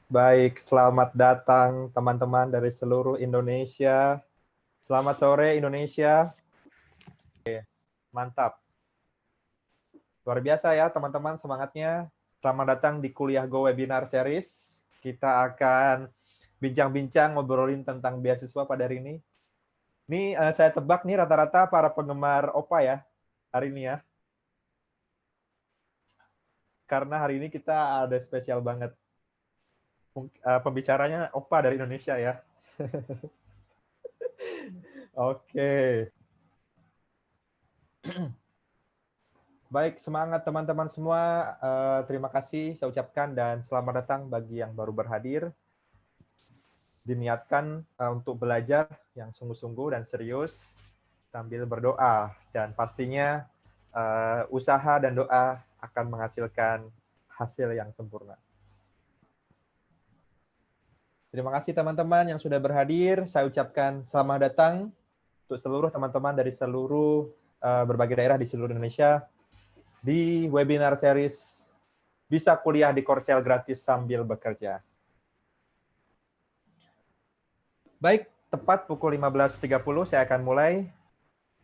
Baik, selamat datang teman-teman dari seluruh Indonesia. Selamat sore Indonesia. Mantap. Luar biasa ya teman-teman semangatnya. Selamat datang di Kuliah Go Webinar Series. Kita akan bincang-bincang ngobrolin tentang beasiswa pada hari ini. Ini saya tebak nih rata-rata para penggemar OPA ya hari ini ya. Karena hari ini kita ada spesial banget. Pembicaranya OPA dari Indonesia ya. Oke. Baik, semangat teman-teman semua. Terima kasih saya ucapkan dan selamat datang bagi yang baru berhadir. Diniatkan untuk belajar yang sungguh-sungguh dan serius sambil berdoa. Dan pastinya usaha dan doa akan menghasilkan hasil yang sempurna. Terima kasih teman-teman yang sudah berhadir. Saya ucapkan selamat datang untuk seluruh teman-teman dari seluruh berbagai daerah di seluruh Indonesia di webinar series Bisa Kuliah di Korsel Gratis Sambil Bekerja. Baik, tepat pukul 15.30 saya akan mulai.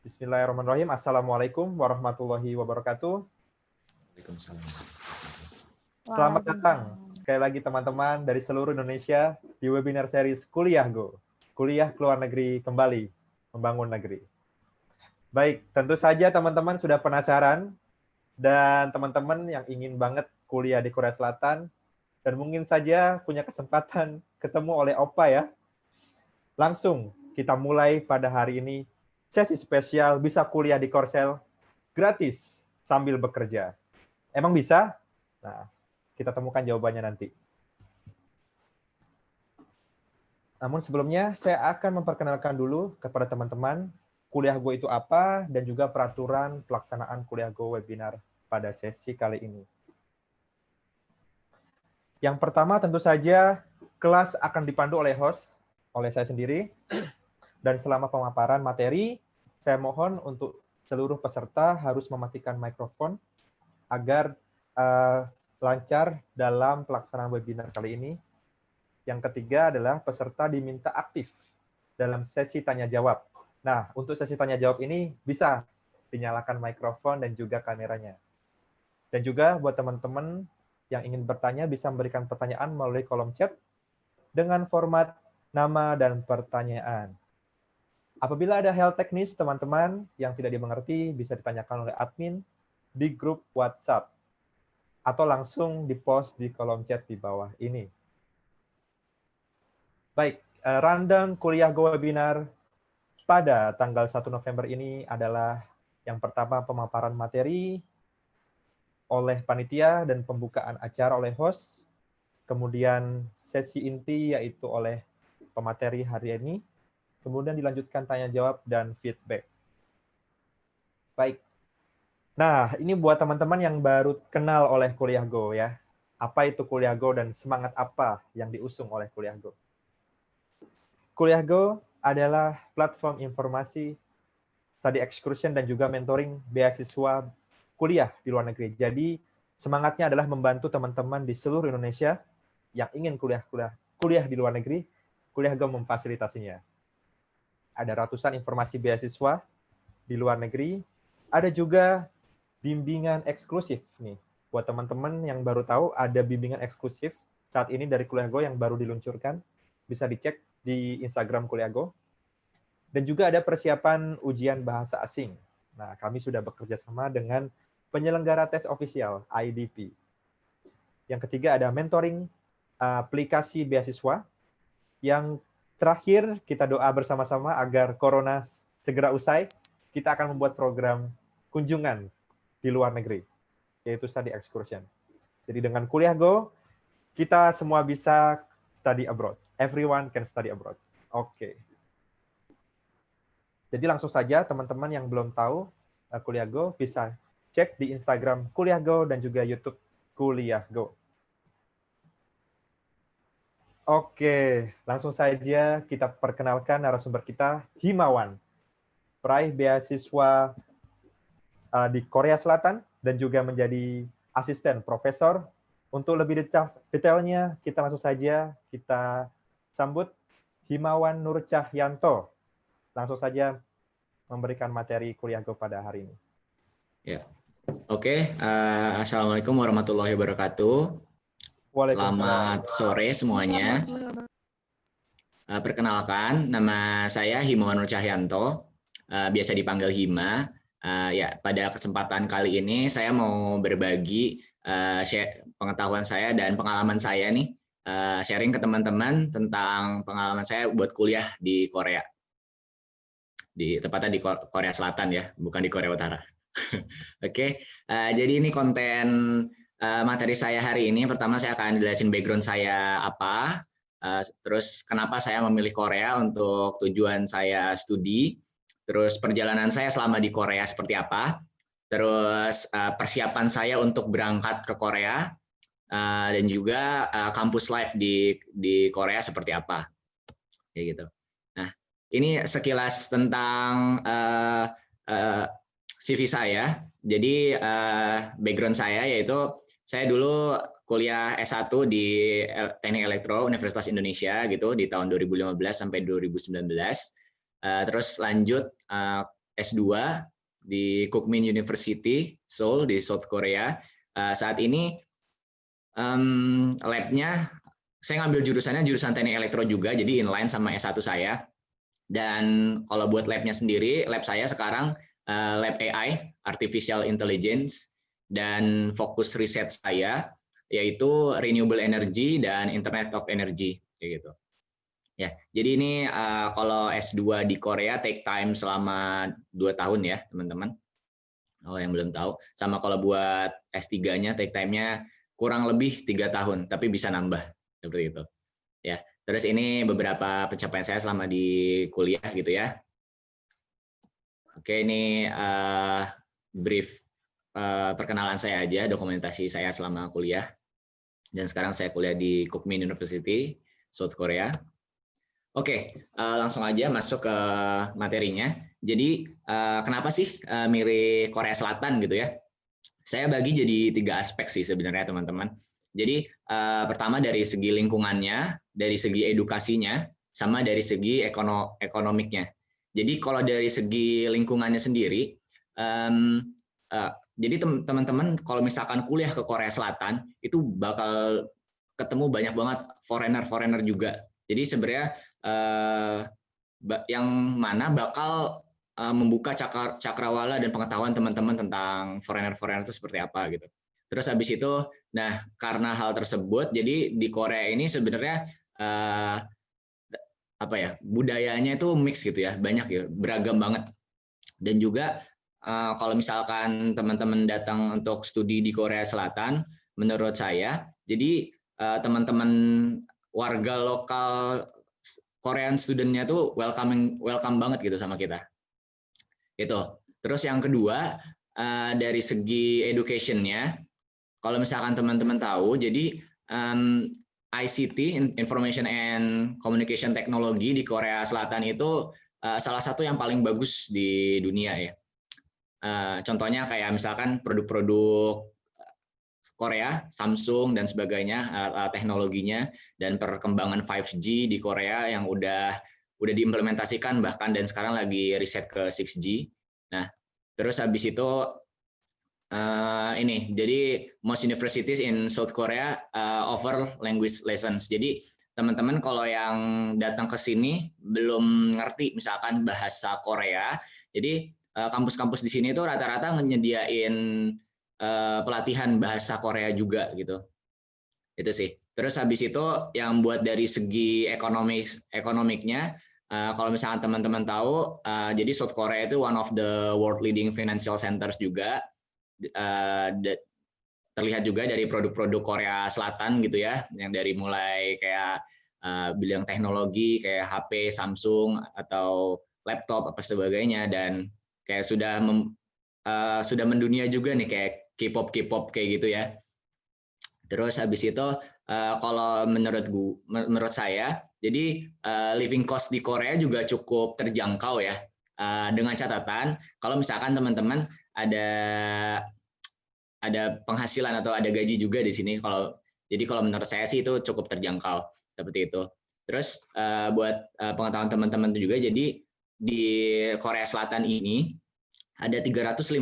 Bismillahirrahmanirrahim. Assalamualaikum warahmatullahi wabarakatuh. Waalaikumsalam. Selamat datang sekali lagi teman-teman dari seluruh Indonesia di webinar series Kuliah Go. Kuliah Keluar Negeri Kembali, Membangun Negeri. Baik, tentu saja teman-teman sudah penasaran dan teman-teman yang ingin banget kuliah di Korea Selatan dan mungkin saja punya kesempatan ketemu oleh Opa ya. Langsung kita mulai pada hari ini sesi spesial Bisa Kuliah di Korsel gratis sambil bekerja. Emang bisa? Nah, kita temukan jawabannya nanti. Namun sebelumnya saya akan memperkenalkan dulu kepada teman-teman Kuliah Go itu apa dan juga peraturan pelaksanaan Kuliah Go webinar pada sesi kali ini. Yang pertama tentu saja kelas akan dipandu oleh host, oleh saya sendiri. Dan selama pemaparan materi, saya mohon untuk seluruh peserta harus mematikan mikrofon agar lancar dalam pelaksanaan webinar kali ini. Yang ketiga adalah peserta diminta aktif dalam sesi tanya-jawab. Nah, untuk sesi tanya-jawab ini bisa dinyalakan mikrofon dan juga kameranya. Dan juga buat teman-teman yang ingin bertanya bisa memberikan pertanyaan melalui kolom chat dengan format nama dan pertanyaan. Apabila ada hal teknis teman-teman yang tidak dimengerti bisa ditanyakan oleh admin di grup WhatsApp atau langsung di-post di kolom chat di bawah ini. Baik, rundown kuliah Go webinar pada tanggal 1 November ini adalah yang pertama pemaparan materi oleh panitia dan pembukaan acara oleh host, kemudian sesi inti yaitu oleh pemateri hari ini, kemudian dilanjutkan tanya jawab dan feedback. Baik. Nah, ini buat teman-teman yang baru kenal oleh Kuliah Go ya. Apa itu Kuliah Go dan semangat apa yang diusung oleh Kuliah Go? Kuliah Go adalah platform informasi, study excursion dan juga mentoring beasiswa kuliah di luar negeri. Jadi semangatnya adalah membantu teman-teman di seluruh Indonesia yang ingin kuliah di luar negeri, Kuliah Go memfasilitasinya. Ada ratusan informasi beasiswa di luar negeri, ada juga bimbingan eksklusif nih. Buat teman-teman yang baru tahu, ada bimbingan eksklusif saat ini dari Kuliah Go yang baru diluncurkan. Bisa dicek di Instagram Kuliah Go. Dan juga ada persiapan ujian bahasa asing. Nah, kami sudah bekerja sama dengan penyelenggara tes ofisial, IDP. Yang ketiga ada mentoring aplikasi beasiswa. Yang terakhir, kita doa bersama-sama agar Corona segera usai. Kita akan membuat program kunjungan di luar negeri, yaitu study excursion. Jadi dengan Kuliah Go, kita semua bisa study abroad. Everyone can study abroad. Oke. Jadi langsung saja teman-teman yang belum tahu Kuliah Go bisa cek di Instagram Kuliah Go dan juga YouTube Kuliah Go. Oke, langsung saja kita perkenalkan narasumber kita, Himawan, peraih beasiswa di Korea Selatan dan juga menjadi asisten profesor Untuk lebih detailnya, kita langsung saja kita sambut Himawan Nur Cahyanto. Langsung saja memberikan materi kuliah Go pada hari ini. Ya, oke. Assalamualaikum warahmatullahi wabarakatuh. Selamat sore semuanya. Perkenalkan, nama saya Himawan Nur Cahyanto, biasa dipanggil Hima. Ya, pada kesempatan kali ini saya mau berbagi pengetahuan saya dan pengalaman saya nih, sharing ke teman-teman tentang pengalaman saya buat kuliah di Korea. Tepatnya di Korea Selatan ya, bukan di Korea Utara. Oke, jadi ini konten materi saya hari ini. Pertama saya akan jelasin background saya apa, terus kenapa saya memilih Korea untuk tujuan saya studi, terus perjalanan saya selama di Korea seperti apa, terus persiapan saya untuk berangkat ke Korea, dan juga kampus life di Korea seperti apa, kayak gitu. Nah, ini sekilas tentang CV saya. Jadi background saya yaitu saya dulu kuliah S1 di Teknik Elektro Universitas Indonesia gitu di tahun 2015 sampai 2019. Terus lanjut S2 di Kookmin University Seoul di South Korea. Saat ini labnya saya ngambil jurusan Teknik Elektro juga, jadi inline sama S1 saya. Dan kalau buat labnya sendiri, lab saya sekarang lab AI, Artificial Intelligence, dan fokus riset saya yaitu Renewable Energy dan Internet of Energy, kayak gitu. Ya, jadi ini kalau S2 di Korea take time selama 2 tahun ya, teman-teman. Kalau yang belum tahu, sama kalau buat S3-nya take time-nya kurang lebih 3 tahun, tapi bisa nambah seperti itu. Ya, terus ini beberapa pencapaian saya selama di kuliah gitu ya. Oke, ini brief perkenalan saya aja, dokumentasi saya selama kuliah. Dan sekarang saya kuliah di Kookmin University, South Korea. Oke, langsung aja masuk ke materinya. Jadi, kenapa sih milih Korea Selatan gitu ya? Saya bagi jadi 3 aspek sih sebenarnya teman-teman. Jadi pertama dari segi lingkungannya, dari segi edukasinya, sama dari segi ekonomiknya. Jadi kalau dari segi lingkungannya sendiri, jadi teman-teman kalau misalkan kuliah ke Korea Selatan, itu bakal ketemu banyak banget foreigner juga. Jadi sebenarnya yang mana bakal membuka cakrawala dan pengetahuan teman-teman tentang foreigner itu seperti apa gitu. Terus habis itu, nah karena hal tersebut, jadi di Korea ini sebenarnya apa ya, budayanya itu mix gitu ya, banyak ya, beragam banget. Dan juga kalau misalkan teman-teman datang untuk studi di Korea Selatan, menurut saya, jadi teman-teman warga lokal Korean student-nya tuh welcome banget gitu sama kita. Itu. Terus yang kedua, dari segi education-nya, kalau misalkan teman-teman tahu, jadi ICT, Information and Communication Technology di Korea Selatan itu salah satu yang paling bagus di dunia ya. Contohnya kayak misalkan produk-produk Korea, Samsung dan sebagainya, teknologinya dan perkembangan 5G di Korea yang udah diimplementasikan bahkan dan sekarang lagi riset ke 6G. Nah, terus habis itu ini, jadi most universities in South Korea offer language lessons. Jadi teman-teman kalau yang datang ke sini belum ngerti misalkan bahasa Korea, jadi kampus-kampus di sini itu rata-rata nyediain pelatihan bahasa Korea juga gitu. Itu sih. Terus habis itu yang buat dari segi ekonomiknya, kalau misalnya teman-teman tahu, jadi South Korea itu one of the world leading financial centers juga. Terlihat juga dari produk-produk Korea Selatan gitu ya, yang dari mulai kayak bidang teknologi kayak HP, Samsung atau laptop apa sebagainya, dan kayak sudah mendunia juga nih kayak K-pop kayak gitu ya. Terus habis itu kalau menurut saya, jadi living cost di Korea juga cukup terjangkau ya. Dengan catatan kalau misalkan teman-teman ada penghasilan atau ada gaji juga di sini. Kalau Jadi kalau menurut saya sih itu cukup terjangkau seperti itu. Terus buat pengetahuan teman-teman juga, jadi di Korea Selatan ini ada 359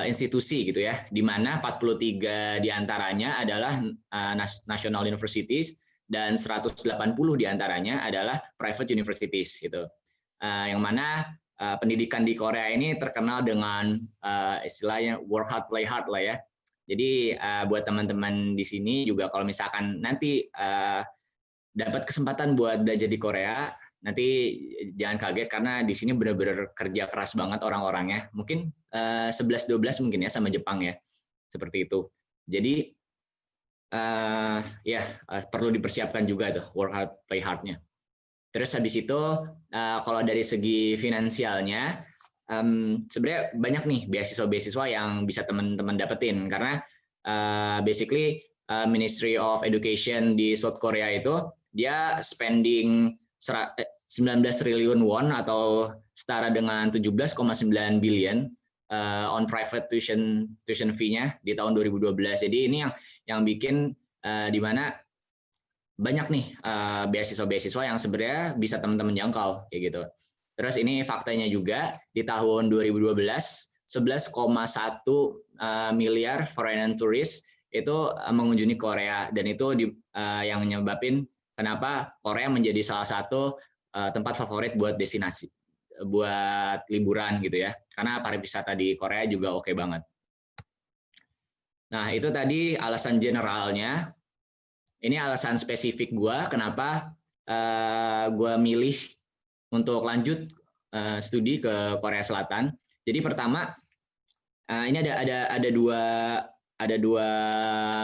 institusi gitu ya, di mana 43 diantaranya adalah national universities dan 180 diantaranya adalah private universities gitu. Yang mana pendidikan di Korea ini terkenal dengan istilahnya work hard play hard lah ya. Jadi buat teman-teman di sini juga kalau misalkan nanti dapat kesempatan buat belajar di Korea, nanti jangan kaget karena di sini benar-benar kerja keras banget orang-orangnya. Mungkin 11-12 mungkin ya sama Jepang ya, seperti itu. Jadi perlu dipersiapkan juga tuh work hard play hard-nya. Terus habis itu kalau dari segi finansialnya, sebenarnya banyak nih beasiswa-beasiswa yang bisa teman-teman dapetin karena basically Ministry of Education di South Korea itu dia spending 19 triliun won atau setara dengan 17,9 billion on private tuition fee-nya di tahun 2012. Jadi ini yang bikin di mana banyak nih beasiswa-beasiswa yang sebenarnya bisa teman-teman jangkau kayak gitu. Terus ini faktanya juga di tahun 2012 11,1 miliar foreign tourist itu mengunjungi Korea, dan itu yang menyebabkan kenapa Korea menjadi salah satu tempat favorit buat destinasi, buat liburan gitu ya. Karena pariwisata di Korea juga oke banget. Nah, itu tadi alasan generalnya. Ini alasan spesifik gue kenapa gue milih untuk lanjut studi ke Korea Selatan. Jadi pertama, ini ada dua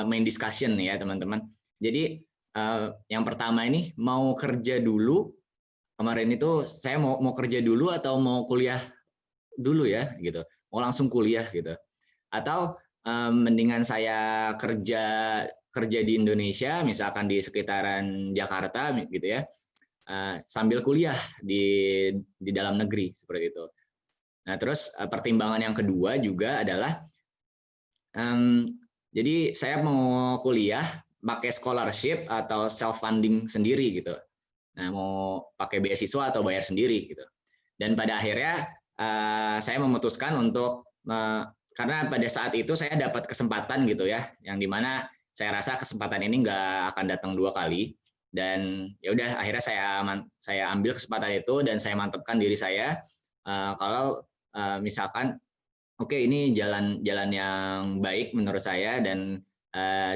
main discussion ya teman-teman. Jadi yang pertama ini mau kerja dulu. Kemarin itu saya mau kerja dulu atau mau kuliah dulu ya gitu. Mau langsung kuliah gitu. Atau mendingan saya kerja di Indonesia, misalkan di sekitaran Jakarta gitu ya, sambil kuliah di dalam negeri seperti itu. Nah, terus pertimbangan yang kedua juga adalah jadi saya mau kuliah pakai scholarship atau self funding sendiri gitu. Nah, mau pakai beasiswa atau bayar sendiri gitu. Dan pada akhirnya saya memutuskan untuk karena pada saat itu saya dapat kesempatan gitu ya, yang dimana saya rasa kesempatan ini nggak akan datang 2 kali, dan ya udah akhirnya saya ambil kesempatan itu dan saya mantapkan diri saya kalau misalkan oke, ini jalan yang baik menurut saya, dan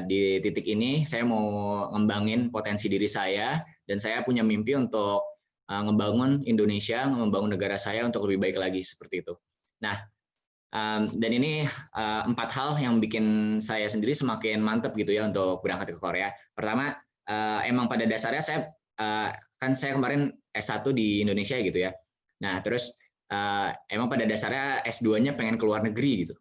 di titik ini saya mau ngembangin potensi diri saya, dan saya punya mimpi untuk ngebangun Indonesia, membangun negara saya untuk lebih baik lagi seperti itu. Nah, dan ini 4 hal yang bikin saya sendiri semakin mantap gitu ya untuk berangkat ke Korea. Pertama, emang pada dasarnya saya kemarin S1 di Indonesia gitu ya. Nah, terus emang pada dasarnya S2-nya pengen keluar negeri gitu.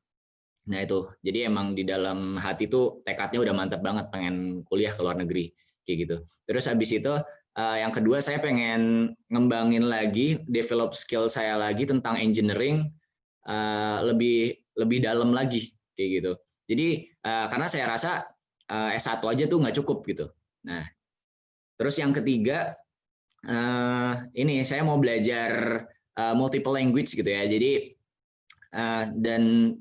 Nah itu, jadi emang di dalam hati tuh tekadnya udah mantap banget pengen kuliah ke luar negeri kayak gitu. Terus habis itu yang kedua saya pengen ngembangin lagi, develop skill saya lagi tentang engineering lebih dalam lagi kayak gitu. Jadi karena saya rasa S1 aja tuh nggak cukup gitu. Nah, terus yang ketiga ini saya mau belajar multiple language gitu ya. Jadi dan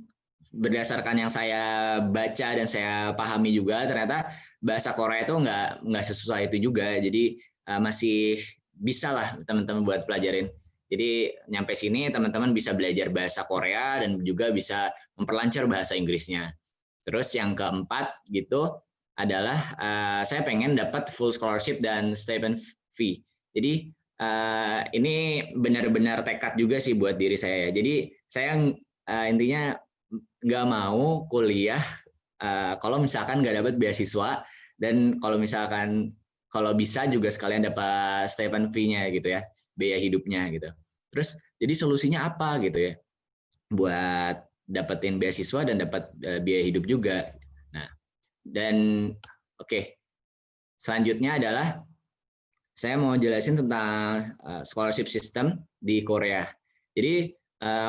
berdasarkan yang saya baca dan saya pahami juga, ternyata bahasa Korea itu nggak sesusah itu juga. Jadi masih bisa lah teman-teman buat pelajarin. Jadi nyampe sini teman-teman bisa belajar bahasa Korea dan juga bisa memperlancar bahasa Inggrisnya. Terus yang keempat gitu adalah saya pengen dapat full scholarship dan stipend fee. Jadi ini benar-benar tekad juga sih buat diri saya. Jadi saya intinya nggak mau kuliah kalau misalkan nggak dapat beasiswa, dan kalau misalkan bisa juga sekalian dapat stipend fee-nya gitu ya, biaya hidupnya gitu. Terus jadi solusinya apa gitu ya buat dapetin beasiswa dan dapat biaya hidup juga. Nah, dan oke. Selanjutnya adalah saya mau jelasin tentang scholarship system di Korea. Jadi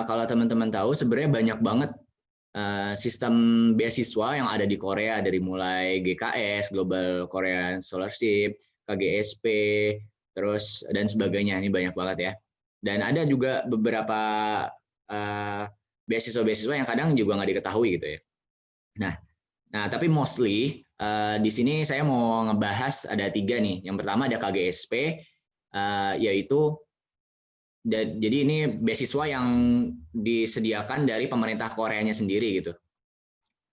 kalau teman-teman tahu sebenarnya banyak banget sistem beasiswa yang ada di Korea, dari mulai GKS, Global Korean Scholarship, KGSP, terus dan sebagainya. Ini banyak banget ya. Dan ada juga beberapa beasiswa-beasiswa yang kadang juga nggak diketahui gitu ya. Nah, tapi mostly di sini saya mau ngebahas ada 3 nih. Yang pertama ada KGSP, yaitu jadi ini beasiswa yang disediakan dari pemerintah Koreanya sendiri gitu.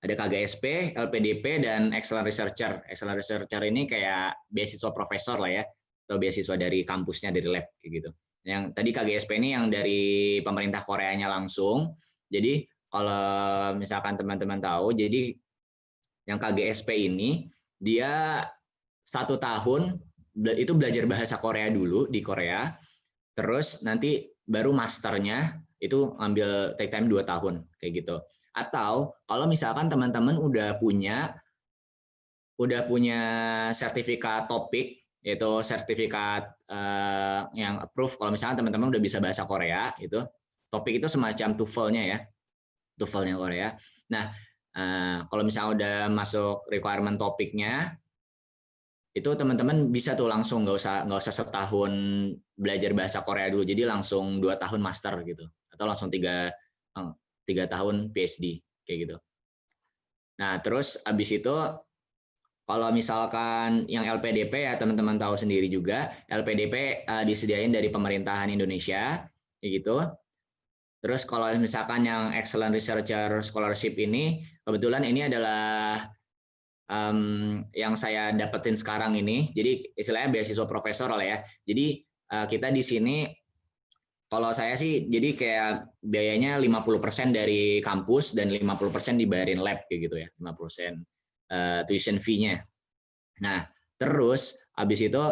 Ada KGSP, LPDP, dan Excellent Researcher. Excellent Researcher ini kayak beasiswa profesor lah ya, atau beasiswa dari kampusnya, dari lab kayak gitu. Yang tadi KGSP ini yang dari pemerintah Koreanya langsung. Jadi kalau misalkan teman-teman tahu, jadi yang KGSP ini dia 1 tahun itu belajar bahasa Korea dulu di Korea. Terus nanti baru masternya itu ngambil take time 2 tahun kayak gitu. Atau kalau misalkan teman-teman udah punya sertifikat topik, yaitu sertifikat yang approve, kalau misalkan teman-teman udah bisa bahasa Korea, itu topik itu semacam TOEFL-nya ya, TOEFL-nya Korea. Nah, kalau misalnya udah masuk requirement topiknya, itu teman-teman bisa tuh langsung nggak usah setahun belajar bahasa Korea dulu, jadi langsung 2 tahun master gitu, atau langsung 3 tahun PhD kayak gitu. Nah, terus abis itu kalau misalkan yang LPDP ya teman-teman tahu sendiri juga, LPDP disediain dari pemerintahan Indonesia kayak gitu. Terus kalau misalkan yang Excellent Researcher Scholarship ini, kebetulan ini adalah yang saya dapetin sekarang ini. Jadi istilahnya beasiswa profesor lah ya. Jadi kita di sini, kalau saya sih jadi kayak biayanya 50% dari kampus dan 50% dibayarin lab kayak gitu ya, 50% tuition fee-nya. Nah, terus habis itu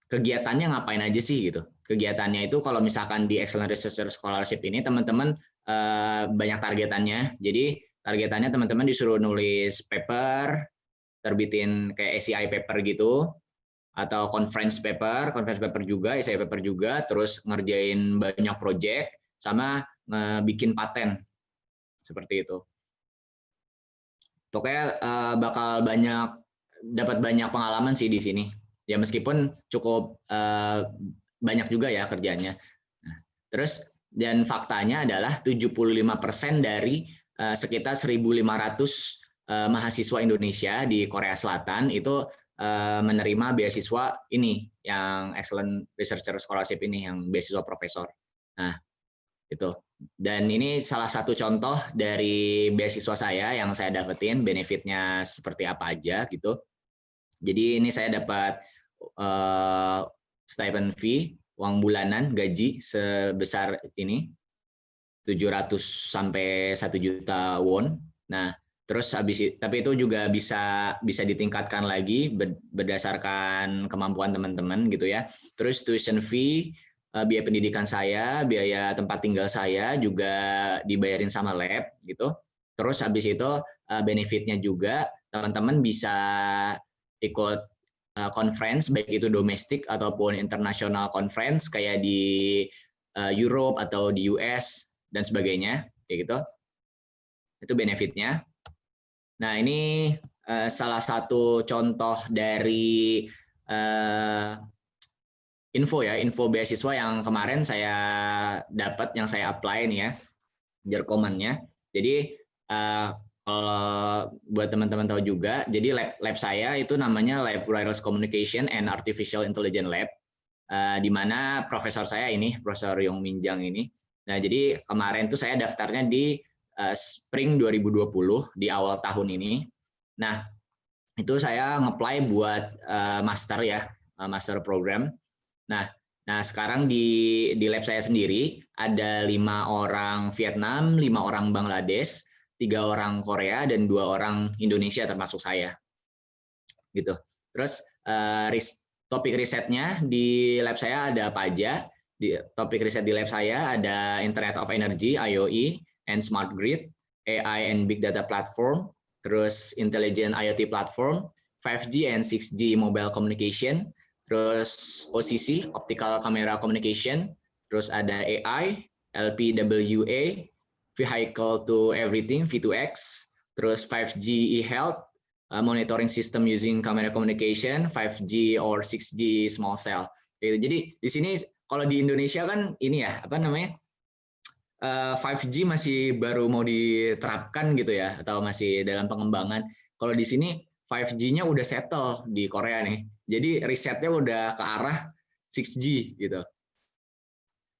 kegiatannya ngapain aja sih gitu. Kegiatannya itu kalau misalkan di Excellent Researcher Scholarship ini teman-teman banyak targetannya. Jadi targetannya teman-teman disuruh nulis paper, terbitin kayak ACI paper gitu, atau conference paper juga, ACI paper juga, terus ngerjain banyak project, sama bikin paten, seperti itu. Pokoknya bakal dapat banyak pengalaman sih di sini. Ya meskipun cukup banyak juga ya kerjanya. Nah, terus dan faktanya adalah 75% dari sekitar 1.500 mahasiswa Indonesia di Korea Selatan itu menerima beasiswa ini, yang Excellent Researcher Scholarship ini, yang beasiswa profesor. Nah, itu. Dan ini salah satu contoh dari beasiswa saya yang saya dapetin, benefitnya seperti apa aja gitu. Jadi ini saya dapat stipend fee, uang bulanan, gaji sebesar ini 700 sampai 1 juta won. Nah, terus tapi itu juga bisa ditingkatkan lagi berdasarkan kemampuan teman-teman gitu ya. Terus tuition fee, biaya pendidikan saya, biaya tempat tinggal saya juga dibayarin sama lab gitu. Terus habis itu benefitnya juga teman-teman bisa ikut conference, baik itu domestik ataupun international conference kayak di Europe atau di US dan sebagainya kayak gitu. Itu benefitnya. Nah, ini salah satu contoh dari info beasiswa yang kemarin saya dapat, yang saya apply nih ya, jerkomannya. Jadi kalau buat teman-teman tahu juga, jadi lab saya itu namanya Lab Wireless Communication and Artificial Intelligence Lab, di mana profesor saya ini, Profesor Yong Minjang ini. Nah, jadi kemarin tuh saya daftarnya di Spring 2020, di awal tahun ini. Nah, itu saya nge-apply buat master ya, master program. Nah, sekarang di lab saya sendiri ada 5 orang Vietnam, 5 orang Bangladesh, 3 orang Korea, dan 2 orang Indonesia termasuk saya. Gitu. Terus topik risetnya di lab saya ada apa aja? Topik riset di lab saya ada Internet of Energy, IoE, and Smart Grid, AI and Big Data Platform, terus Intelligent IoT Platform, 5G and 6G Mobile Communication, terus OCC, Optical Camera Communication, terus ada AI, LPWA, vehicle to everything V2X, terus 5G e-health, monitoring system using camera communication, 5G or 6G small cell. Jadi di sini kalau di Indonesia kan ini ya apa namanya 5G masih baru mau diterapkan gitu ya atau masih dalam pengembangan. Kalau di sini 5G-nya udah settle di Korea nih. Jadi risetnya udah ke arah 6G gitu.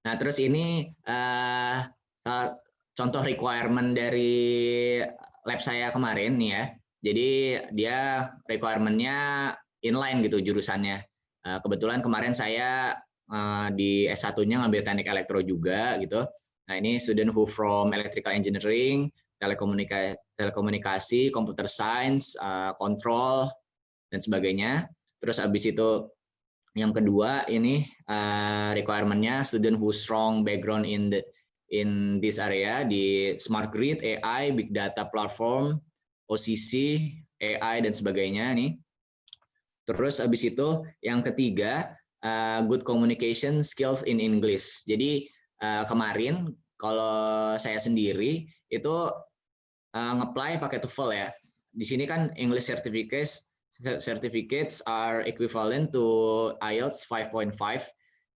Nah terus ini contoh requirement dari lab saya kemarin nih ya. Jadi dia requirement-nya inline gitu jurusannya. Kebetulan kemarin saya di S1-nya ngambil teknik elektro juga gitu. Nah ini student who from electrical engineering, telekomunikasi, computer science, control dan sebagainya. Terus habis itu yang kedua ini requirement-nya student who strong background in this area di smart grid, AI, big data platform, OCC, AI dan sebagainya nih. Terus habis itu yang ketiga good communication skills in English. Jadi kemarin kalau saya sendiri itu nge-apply pakai TOEFL ya. Di sini kan English certificates are equivalent to IELTS 5.5.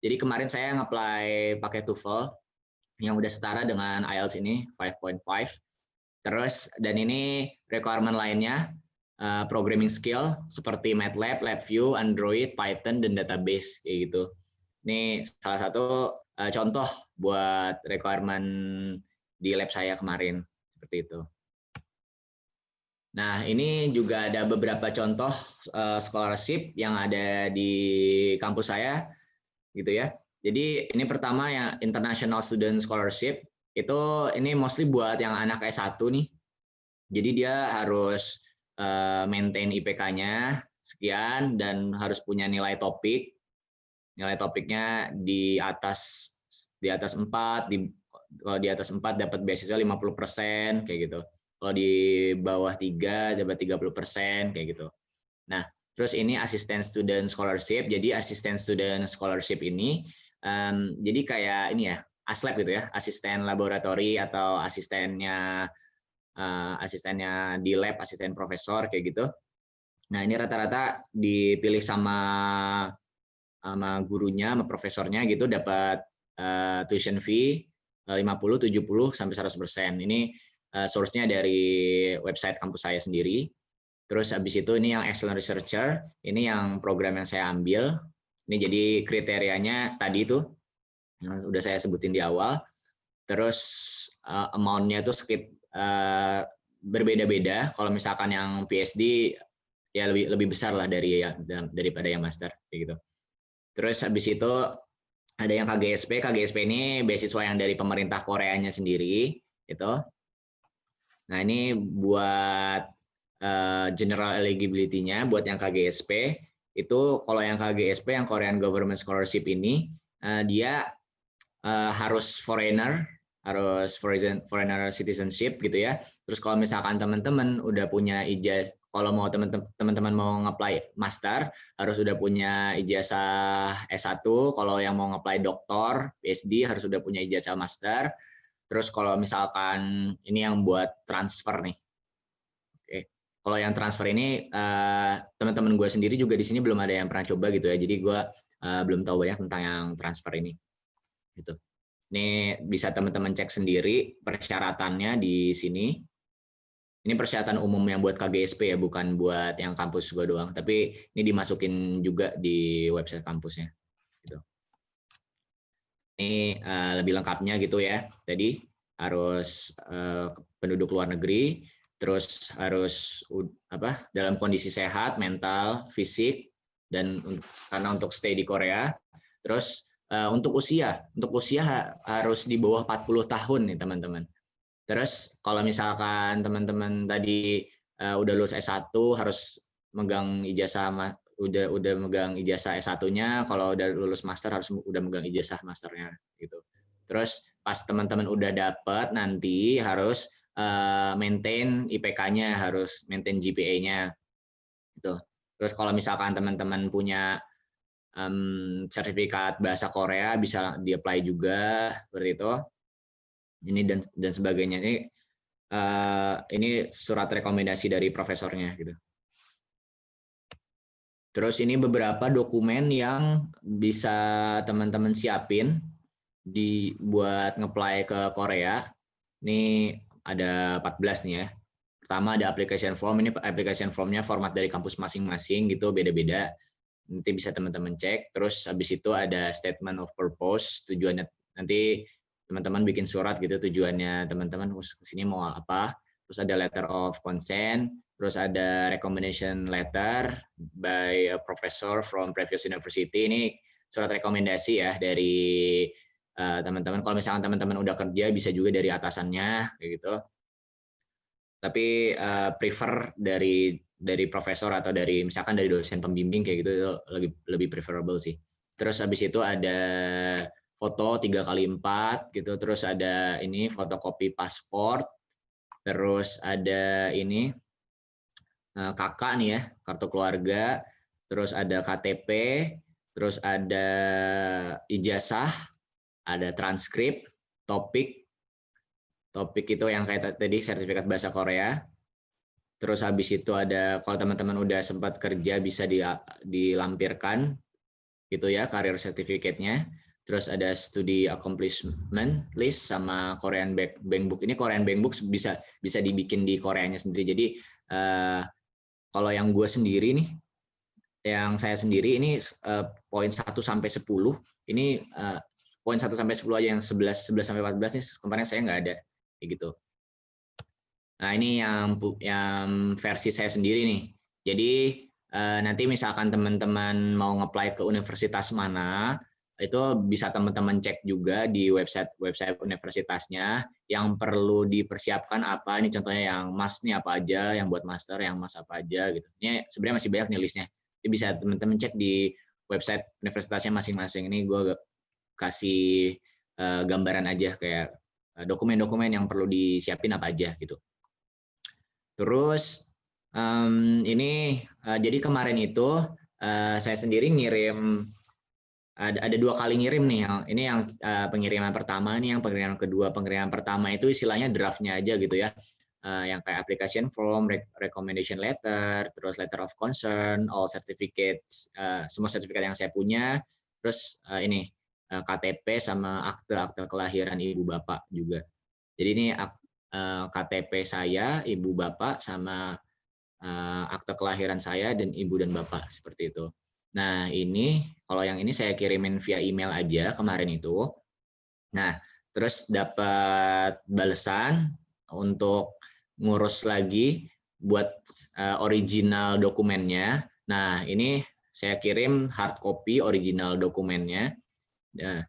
Jadi kemarin saya nge-apply pakai TOEFL yang udah setara dengan IELTS ini 5.5. Terus dan ini requirement lainnya programming skill seperti MATLAB, LabVIEW, Android, Python dan database kayak gitu. Ini salah satu contoh buat requirement di lab saya kemarin seperti itu. Nah, ini juga ada beberapa contoh scholarship yang ada di kampus saya gitu ya. Jadi ini pertama yang International Student Scholarship itu ini mostly buat yang anak S1 nih. Jadi dia harus maintain IPK-nya sekian dan harus punya nilai topik. Nilai topiknya di atas 4, kalau di atas 4 dapat beasiswa 50% kayak gitu. Kalau di bawah 3 dapat 30% kayak gitu. Nah, terus ini Assistant Student Scholarship. Jadi Assistant Student Scholarship ini jadi kayak ini ya, ASLab gitu ya, asisten laboratori atau asistennya di lab, asisten profesor kayak gitu. Nah, ini rata-rata dipilih sama gurunya, sama profesornya gitu dapat tuition fee 50, 70 sampai 100%. Ini source-nya dari website kampus saya sendiri. Terus habis itu ini yang excellent researcher, ini yang program yang saya ambil. Ini jadi kriterianya tadi itu yang sudah saya sebutin di awal. Terus amount-nya itu berbeda-beda. Kalau misalkan yang PhD ya lebih besar lah daripada yang master kayak gitu. Terus habis itu ada yang KGSP. KGSP ini beasiswa yang dari pemerintah Koreanya sendiri gitu. Nah, ini buat general eligibility-nya buat yang KGSP itu kalau yang KGSP yang Korean Government Scholarship ini dia harus foreigner citizenship gitu ya. Terus kalau misalkan teman-teman udah punya ijazah, kalau mau teman-teman mau nge-apply master harus udah punya ijazah S1, kalau yang mau nge-apply doktor, PhD harus udah punya ijazah master. Terus kalau misalkan ini yang buat transfer nih. Oke. Kalau yang transfer ini teman-teman gue sendiri juga di sini belum ada yang pernah coba gitu ya. Jadi gue belum tahu banyak tentang yang transfer ini. Gitu. Ini bisa teman-teman cek sendiri persyaratannya di sini. Ini persyaratan umum yang buat KGSP ya, bukan buat yang kampus gue doang. Tapi ini dimasukin juga di website kampusnya. Gitu. Ini lebih lengkapnya gitu ya. Tadi harus penduduk luar negeri, terus harus dalam kondisi sehat, mental, fisik, dan karena untuk stay di Korea. Terus untuk usia harus di bawah 40 tahun nih teman-teman. Terus kalau misalkan teman-teman tadi udah lulus S1 harus megang ijazah udah megang ijazah S1-nya, kalau udah lulus master harus udah megang ijazah masternya gitu. Terus pas teman-teman udah dapat nanti harus maintain IPK-nya, harus maintain GPA-nya gitu. Terus kalau misalkan teman-teman punya sertifikat bahasa Korea bisa di-apply juga seperti itu. ini dan sebagainya. Ini surat rekomendasi dari profesornya gitu. Terus ini beberapa dokumen yang bisa teman-teman siapin buat nge-apply ke Korea. Ini ada 14 nih ya. Pertama ada application form. Ini application formnya format dari kampus masing-masing gitu, beda-beda. Nanti bisa teman-teman cek. Terus habis itu ada statement of purpose. Tujuannya nanti teman-teman bikin surat gitu, tujuannya teman-teman kesini mau apa. Terus ada letter of consent. Terus ada recommendation letter by a professor from previous university. Ini surat rekomendasi ya dari teman-teman. Kalau misalkan teman-teman udah kerja bisa juga dari atasannya kayak gitu. Tapi prefer dari profesor atau dari misalkan dari dosen pembimbing kayak gitu lebih preferable sih. Terus habis itu ada foto 3x4 gitu. Terus ada ini fotokopi paspor. Terus ada ini kakak nih ya, kartu keluarga, terus ada KTP, terus ada ijazah, ada transkrip, topik itu yang kayak tadi sertifikat bahasa Korea. Terus habis itu ada kalau teman-teman udah sempat kerja bisa dilampirkan gitu ya career certificate-nya. Terus ada studi accomplishment list sama Korean Bank Book. Ini Korean Bank Book bisa dibikin di Koreanya sendiri. Jadi kalau yang gue sendiri nih, yang saya sendiri ini poin 1 sampai 10. Ini poin 1 sampai 10 aja, yang 11 sampai 14 nih kemarin saya nggak ada kayak gitu. Nah, ini yang versi saya sendiri nih. Jadi nanti misalkan teman-teman mau nge-apply ke universitas mana, itu bisa teman-teman cek juga di website universitasnya. Yang perlu dipersiapkan apa, ini contohnya yang mas nih apa aja, yang buat master yang mas apa aja gitu. Ini sebenarnya masih banyak nih listnya. Jadi bisa teman-teman cek di website universitasnya masing-masing. Ini gue kasih gambaran aja kayak dokumen-dokumen yang perlu disiapin apa aja gitu. Terus ini jadi kemarin itu saya sendiri ngirim ada 2 kali ngirim nih. Ini yang pengiriman pertama, ini yang pengiriman kedua. Pengiriman pertama itu istilahnya draftnya aja gitu ya, yang kayak application form, recommendation letter, terus letter of concern, all certificates, semua sertifikat yang saya punya. Terus ini KTP sama akte kelahiran ibu bapak juga. Jadi ini KTP saya, ibu bapak, sama akte kelahiran saya dan ibu dan bapak seperti itu. Nah, ini kalau yang ini saya kirimin via email aja kemarin itu. Nah, terus dapat balasan untuk ngurus lagi buat original dokumennya. Nah, ini saya kirim hard copy original dokumennya. Nah,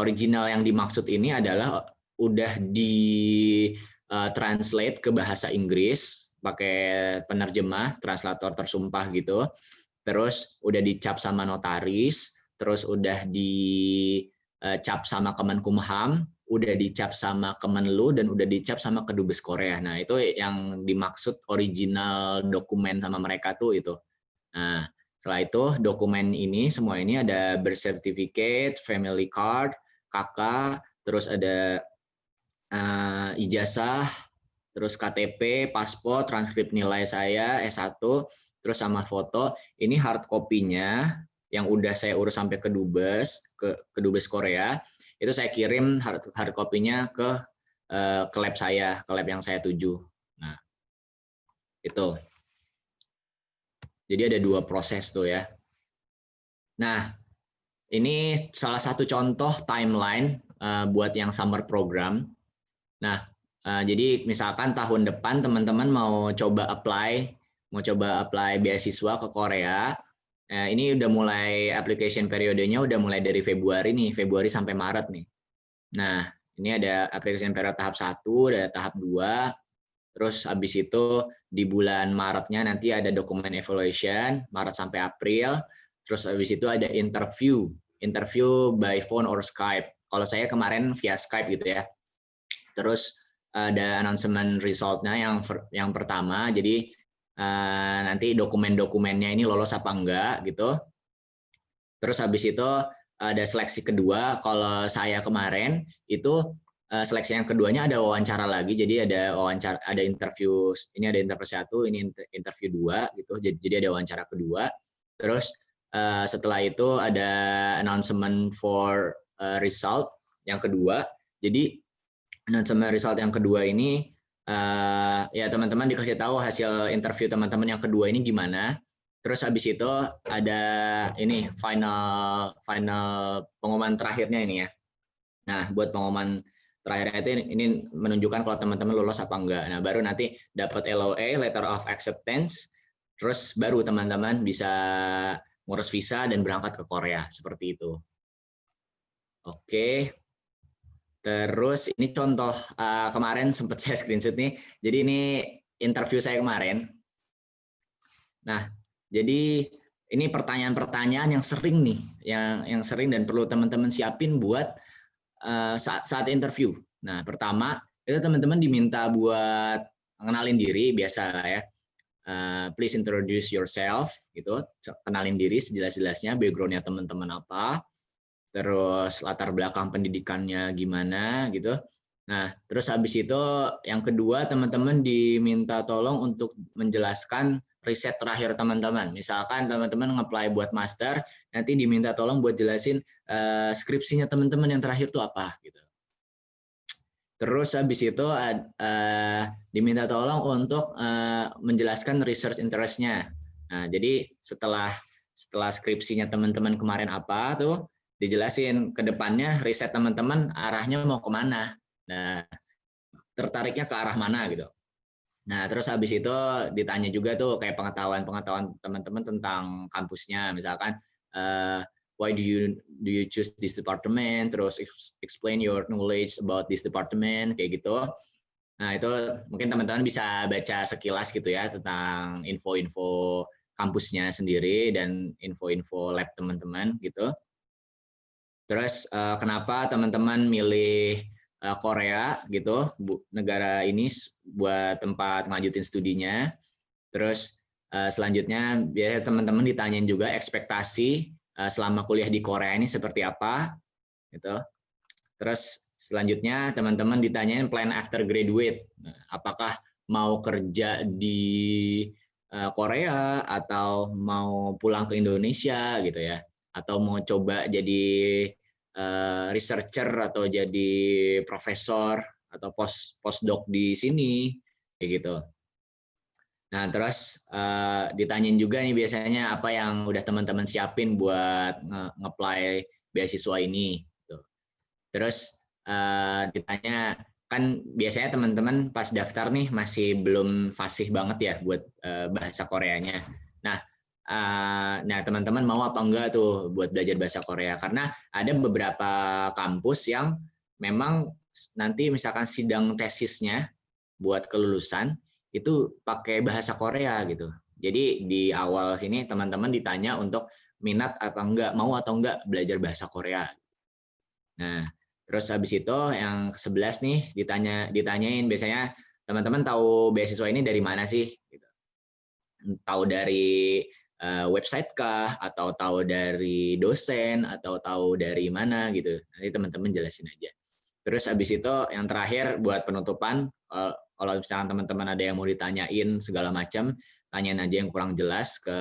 original yang dimaksud ini adalah udah di translate ke bahasa Inggris pakai penerjemah, translator tersumpah gitu. Terus udah dicap sama notaris, terus udah dicap sama Kemenkumham, udah dicap sama Kemenlu, dan udah dicap sama Kedubes Korea. Nah, itu yang dimaksud original dokumen sama mereka tuh itu. Nah, setelah itu dokumen ini, semua ini ada birth certificate, family card, KK, terus ada ijazah, terus KTP, paspor, transkrip nilai saya, S1, terus sama foto. Ini hard copy-nya yang udah saya urus sampai ke Dubes Korea. Itu saya kirim hard copy-nya ke lab saya, ke lab yang saya tuju. Nah, itu. Jadi ada 2 proses tuh ya. Nah, ini salah satu contoh timeline buat yang summer program. Nah, jadi misalkan tahun depan teman-teman mau coba apply beasiswa ke Korea. Ini udah mulai application periodenya udah mulai dari Februari sampai Maret nih. Nah, ini ada application period tahap 1, ada tahap 2. Terus habis itu di bulan Maretnya nanti ada dokumen evaluation, Maret sampai April. Terus habis itu ada interview by phone or Skype. Kalau saya kemarin via Skype gitu ya. Terus ada announcement result-nya yang pertama. Jadi nanti dokumen-dokumennya ini lolos apa enggak gitu. Terus habis itu ada seleksi kedua. Kalau saya kemarin itu seleksi yang keduanya ada wawancara lagi. Jadi ada wawancara, ada interview. Ini ada interview 1, ini interview 2 gitu. Jadi ada wawancara kedua. Terus setelah itu ada announcement for result yang kedua. Jadi announcement result yang kedua ini ya teman-teman dikasih tahu hasil interview teman-teman yang kedua ini gimana. Terus habis itu ada ini final pengumuman terakhirnya ini ya. Nah, buat pengumuman terakhirnya itu ini menunjukkan kalau teman-teman lolos apa enggak. Nah, baru nanti dapat LOA, letter of acceptance, terus baru teman-teman bisa ngurus visa dan berangkat ke Korea seperti itu. Oke. Terus ini contoh kemarin sempat saya screenshot nih. Jadi ini interview saya kemarin. Nah, jadi ini pertanyaan-pertanyaan yang sering nih, yang sering dan perlu teman-teman siapin buat saat interview. Nah, pertama itu teman-teman diminta buat kenalin diri, biasa lah ya. Please introduce yourself, gitu. Kenalin diri sejelas-jelasnya, background-nya teman-teman apa, terus latar belakang pendidikannya gimana, gitu. Nah, terus habis itu yang kedua teman-teman diminta tolong untuk menjelaskan riset terakhir teman-teman. Misalkan teman-teman nge-apply buat master, nanti diminta tolong buat jelasin skripsinya teman-teman yang terakhir itu apa gitu. Terus habis itu diminta tolong untuk menjelaskan research interest-nya. Nah, jadi setelah skripsinya teman-teman kemarin apa tuh dijelasin ke depannya riset teman-teman arahnya mau kemana. Nah, tertariknya ke arah mana gitu. Nah, terus habis itu ditanya juga tuh kayak pengetahuan teman-teman tentang kampusnya, misalkan why do you choose this department, terus explain your knowledge about this department kayak gitu. Nah, itu mungkin teman-teman bisa baca sekilas gitu ya tentang info-info kampusnya sendiri dan info-info lab teman-teman gitu. Terus kenapa teman-teman milih Korea gitu, negara ini buat tempat ngelanjutin studinya. Terus selanjutnya biasanya teman-teman ditanyain juga ekspektasi selama kuliah di Korea ini seperti apa gitu. Terus selanjutnya teman-teman ditanyain plan after graduate. Apakah mau kerja di Korea atau mau pulang ke Indonesia gitu ya. Atau mau coba jadi researcher atau jadi profesor atau postdoc di sini kayak gitu. Nah, terus ditanyain juga nih biasanya apa yang udah teman-teman siapin buat nge-apply beasiswa ini gitu. Terus ditanya kan biasanya teman-teman pas daftar nih masih belum fasih banget ya buat bahasa Koreanya. Nah, teman-teman mau apa enggak tuh buat belajar bahasa Korea? Karena ada beberapa kampus yang memang nanti misalkan sidang tesisnya buat kelulusan itu pakai bahasa Korea gitu. Jadi di awal sini teman-teman ditanya untuk minat apa enggak, mau atau enggak belajar bahasa Korea. Nah, terus habis itu yang ke-11 nih ditanyain biasanya teman-teman tahu beasiswa ini dari mana sih? Gitu. Tahu dari website kah, atau tahu dari dosen, atau tahu dari mana gitu. Nanti teman-teman jelasin aja. Terus habis itu yang terakhir buat penutupan, kalau misalnya teman-teman ada yang mau ditanyain segala macam, tanyain aja yang kurang jelas ke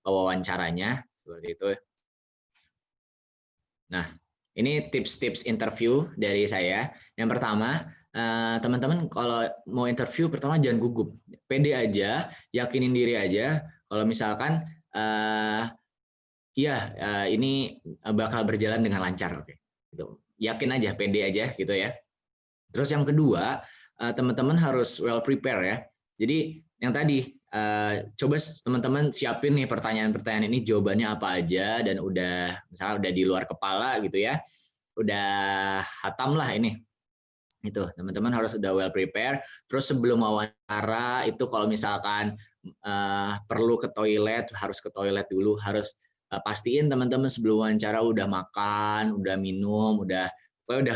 wawancaranya seperti itu. Nah, ini tips-tips interview dari saya. Yang pertama, teman-teman kalau mau interview pertama jangan gugup, pede aja, yakinin diri aja. Kalau misalkan ini bakal berjalan dengan lancar, oke. Gitu. Yakin aja, pede aja gitu ya. Terus yang kedua, teman-teman harus well prepare ya. Jadi yang tadi coba teman-teman siapin nih pertanyaan-pertanyaan ini jawabannya apa aja dan misalnya udah di luar kepala gitu ya. Udah hatam lah ini. Itu teman-teman harus udah well prepare. Terus sebelum wawancara itu kalau misalkan perlu ke toilet, harus ke toilet dulu, harus pastiin teman-teman sebelum wawancara udah makan, udah minum, udah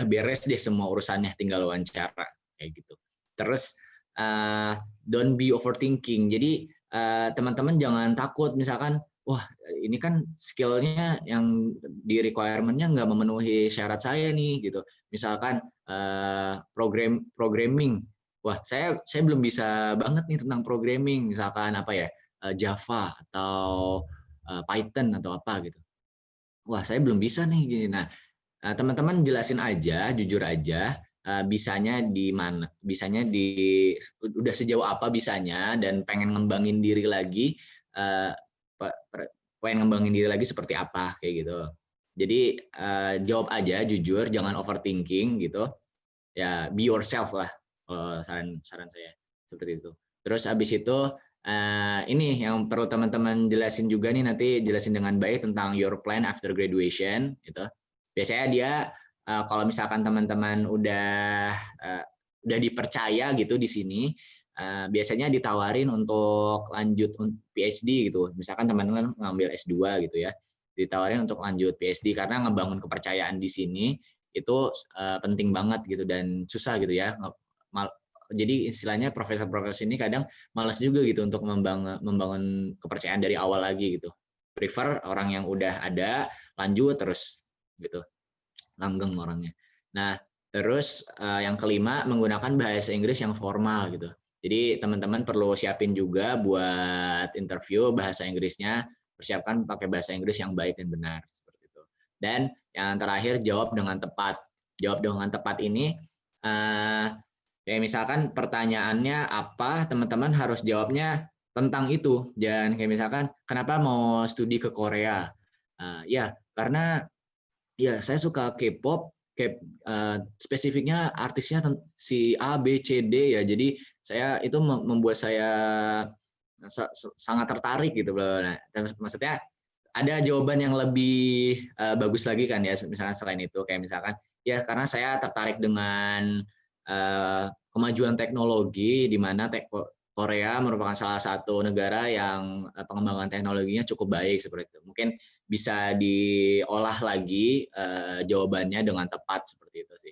beres deh semua urusannya, tinggal wawancara kayak gitu. Terus don't be overthinking. Jadi teman-teman jangan takut misalkan wah ini kan skillnya yang di requirement-nya nggak memenuhi syarat saya nih gitu. Misalkan programming. Wah, saya belum bisa banget nih tentang programming, misalkan apa ya, Java atau Python atau apa gitu. Wah, saya belum bisa nih gini. Nah, teman-teman jelasin aja, jujur aja, bisanya di mana, bisanya udah sejauh apa bisanya, dan pengen ngembangin diri lagi, pengen ngembangin diri lagi seperti apa kayak gitu. Jadi jawab aja, jujur, jangan overthinking gitu. Ya, be yourself lah, saran saya seperti itu. Terus habis itu ini yang perlu teman-teman jelasin juga nih, nanti jelasin dengan baik tentang your plan after graduation gitu. Biasanya dia kalau misalkan teman-teman udah dipercaya gitu di sini, biasanya ditawarin untuk lanjut PhD gitu. Misalkan teman-teman ngambil S2 gitu ya, ditawarin untuk lanjut PhD karena ngebangun kepercayaan di sini itu penting banget gitu dan susah gitu ya. Jadi istilahnya profesor-profesor ini kadang malas juga gitu untuk membangun kepercayaan dari awal lagi gitu. Prefer orang yang udah ada, lanjut terus gitu, langgeng orangnya. Nah, terus yang kelima, menggunakan bahasa Inggris yang formal gitu. Jadi teman-teman perlu siapin juga buat interview bahasa Inggrisnya, persiapkan pakai bahasa Inggris yang baik dan benar seperti itu. Dan yang terakhir, jawab dengan tepat. Jawab dengan tepat ini kayak misalkan pertanyaannya apa, teman-teman harus jawabnya tentang itu. Jangan kayak misalkan, kenapa mau studi ke Korea? Ya, karena ya saya suka K-pop, spesifiknya artisnya si A, B, C, D ya. Jadi saya itu membuat saya sangat tertarik gitu. Nah, maksudnya ada jawaban yang lebih bagus lagi kan ya, misalkan selain itu kayak misalkan ya karena saya tertarik dengan kemajuan teknologi, di mana Korea merupakan salah satu negara yang pengembangan teknologinya cukup baik seperti itu. Mungkin bisa diolah lagi jawabannya dengan tepat seperti itu sih.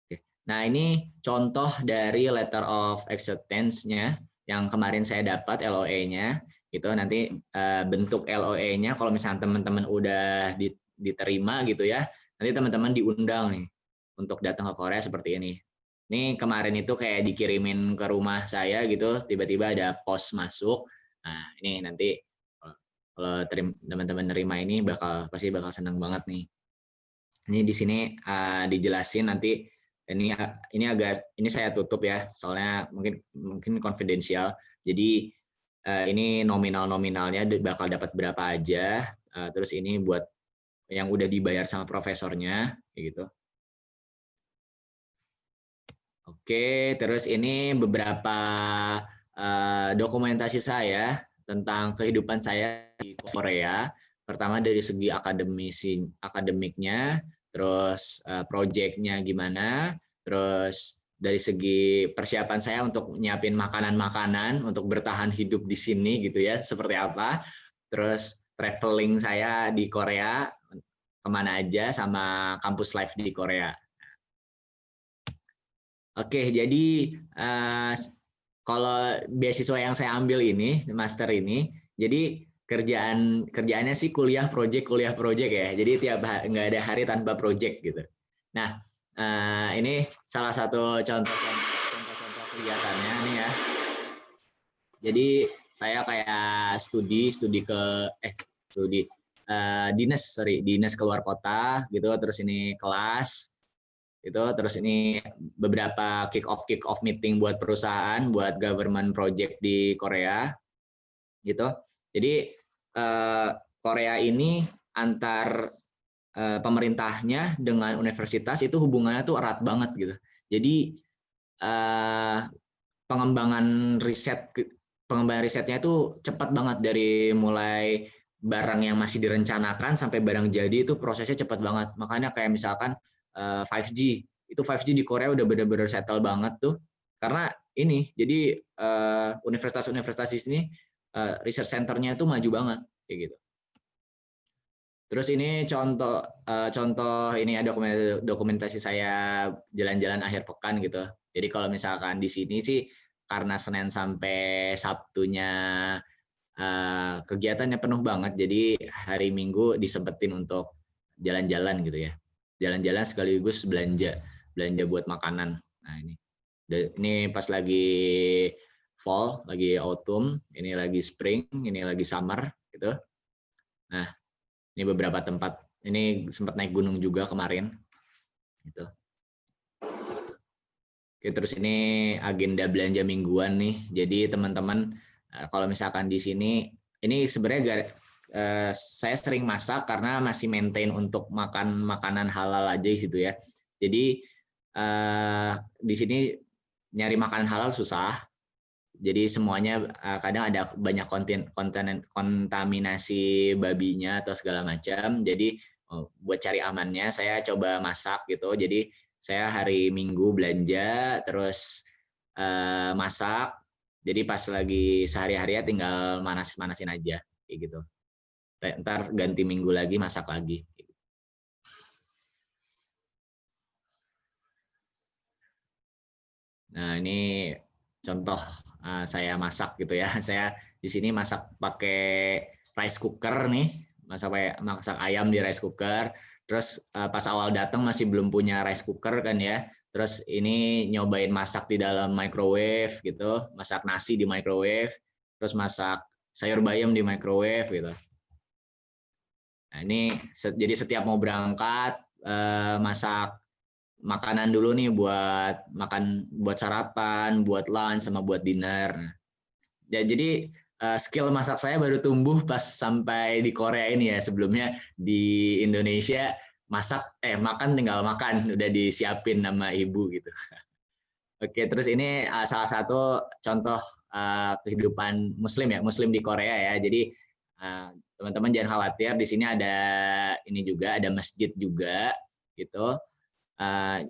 Oke. Nah, ini contoh dari letter of acceptance-nya yang kemarin saya dapat LOA-nya. Itu nanti bentuk LOA-nya kalau misalnya teman-teman udah diterima gitu ya, nanti teman-teman diundang nih untuk datang ke Korea seperti ini. Ini kemarin itu kayak dikirimin ke rumah saya gitu, tiba-tiba ada pos masuk. Nah, ini nanti kalau teman-teman nerima ini pasti bakal senang banget nih. Ini di sini dijelasin nanti ini saya tutup ya, soalnya mungkin konfidensial. Jadi ini nominalnya bakal dapat berapa aja. Terus ini buat yang udah dibayar sama profesornya kayak gitu. Oke, terus ini beberapa dokumentasi saya tentang kehidupan saya di Korea. Pertama dari segi akademiknya, terus proyeknya gimana, terus dari segi persiapan saya untuk nyiapin makanan-makanan untuk bertahan hidup di sini gitu ya, seperti apa. Terus traveling saya di Korea, kemana aja, sama kampus life di Korea. Oke, jadi kalau beasiswa yang saya ambil ini, master ini, jadi kerjaannya sih kuliah project ya. Jadi nggak ada hari tanpa project gitu. Nah, ini salah satu contoh kegiatannya nih ya. Jadi saya kayak dinas keluar kota gitu, terus ini kelas itu, terus ini beberapa kick off meeting buat perusahaan, buat government project di Korea gitu. Jadi Korea ini antar pemerintahnya dengan universitas itu hubungannya tuh erat banget gitu. Jadi pengembangan risetnya itu cepat banget, dari mulai barang yang masih direncanakan sampai barang jadi itu prosesnya cepat banget. Makanya kayak misalkan 5G, itu 5G di Korea udah benar-benar settle banget tuh, karena ini jadi universitas-universitas ini research center-nya itu maju banget kayak gitu. Terus ini contoh ini ada dokumentasi saya jalan-jalan akhir pekan gitu. Jadi kalau misalkan di sini sih karena Senin sampai Sabtunya kegiatannya penuh banget, jadi hari Minggu disempetin untuk jalan-jalan gitu ya. Jalan-jalan sekaligus belanja. belanja buat makanan. Nah ini pas lagi fall, lagi autumn, ini lagi spring, ini lagi summer gitu. Nah, ini beberapa tempat. Ini sempat naik gunung juga kemarin gitu. Oke, terus ini agenda belanja mingguan nih. Jadi teman-teman kalau misalkan di sini, ini sebenarnya saya sering masak karena masih maintain untuk makan makanan halal aja gitu ya. Jadi di sini nyari makanan halal susah. Jadi semuanya kadang ada banyak kontaminasi babinya atau segala macam. Jadi buat cari amannya saya coba masak gitu. Jadi saya hari Minggu belanja, terus masak. Jadi pas lagi sehari-hari ya tinggal manasin aja, kayak gitu. Ntar ganti minggu lagi masak lagi. Nah ini contoh saya masak gitu ya. Saya di sini masak pakai rice cooker nih, masak ayam di rice cooker. Terus pas awal datang masih belum punya rice cooker kan ya. Terus ini nyobain masak di dalam microwave gitu, masak nasi di microwave, terus masak sayur bayam di microwave gitu. Nah ini jadi setiap mau berangkat masak makanan dulu nih buat sarapan, buat lunch sama buat dinner. Ya, jadi skill masak saya baru tumbuh pas sampai di Korea ini ya. Sebelumnya di Indonesia makan tinggal makan, udah disiapin sama ibu gitu. Oke, terus ini salah satu contoh kehidupan Muslim ya, Muslim di Korea ya. Jadi teman-teman jangan khawatir, di sini ini juga ada masjid juga gitu.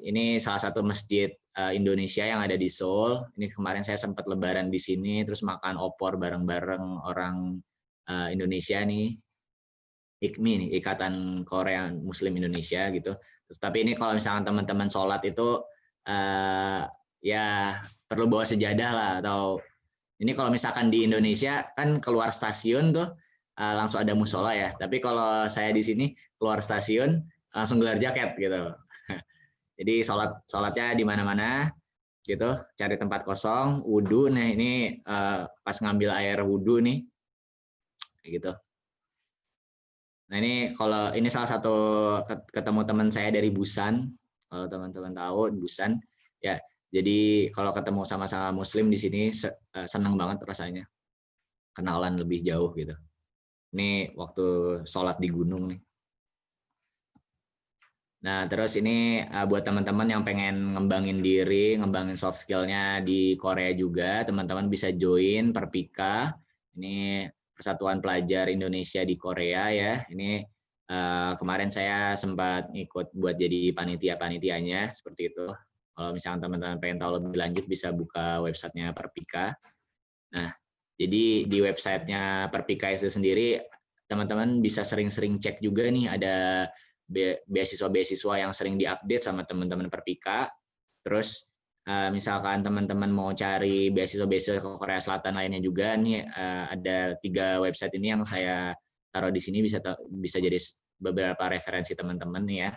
Ini salah satu masjid Indonesia yang ada di Seoul. Ini kemarin saya sempat lebaran di sini, terus makan opor bareng-bareng orang Indonesia nih, IKMI nih, Ikatan Korea Muslim Indonesia gitu. Terus tapi ini kalau misalkan teman-teman sholat itu ya perlu bawa sejadah lah, atau ini kalau misalkan di Indonesia kan keluar stasiun tuh langsung ada musola ya. Tapi kalau saya di sini keluar stasiun langsung gelar jaket gitu. Jadi sholatnya di mana-mana gitu, cari tempat kosong, wudhu. Nah ini pas ngambil air wudhu nih, gitu. Nah ini salah satu ketemu teman saya dari Busan, kalau teman-teman tahu Busan, ya. Jadi kalau ketemu sama-sama Muslim di sini senang banget rasanya, kenalan lebih jauh gitu. Ini waktu sholat di gunung nih. Nah, terus ini buat teman-teman yang pengen ngembangin diri, ngembangin soft skill-nya di Korea juga, teman-teman bisa join Perpika. Ini Persatuan Pelajar Indonesia di Korea ya. Ini kemarin saya sempat ikut buat jadi panitia-panitianya, seperti itu. Kalau misalnya teman-teman pengen tahu lebih lanjut bisa buka websitenya Perpika. Nah, jadi di websitenya Perpika itu sendiri, teman-teman bisa sering-sering cek juga nih, ada beasiswa-beasiswa yang sering diupdate sama teman-teman Perpika. Terus misalkan teman-teman mau cari beasiswa-beasiswa ke Korea Selatan lainnya juga nih, ada 3 website ini yang saya taruh di sini, bisa jadi beberapa referensi teman-teman nih ya.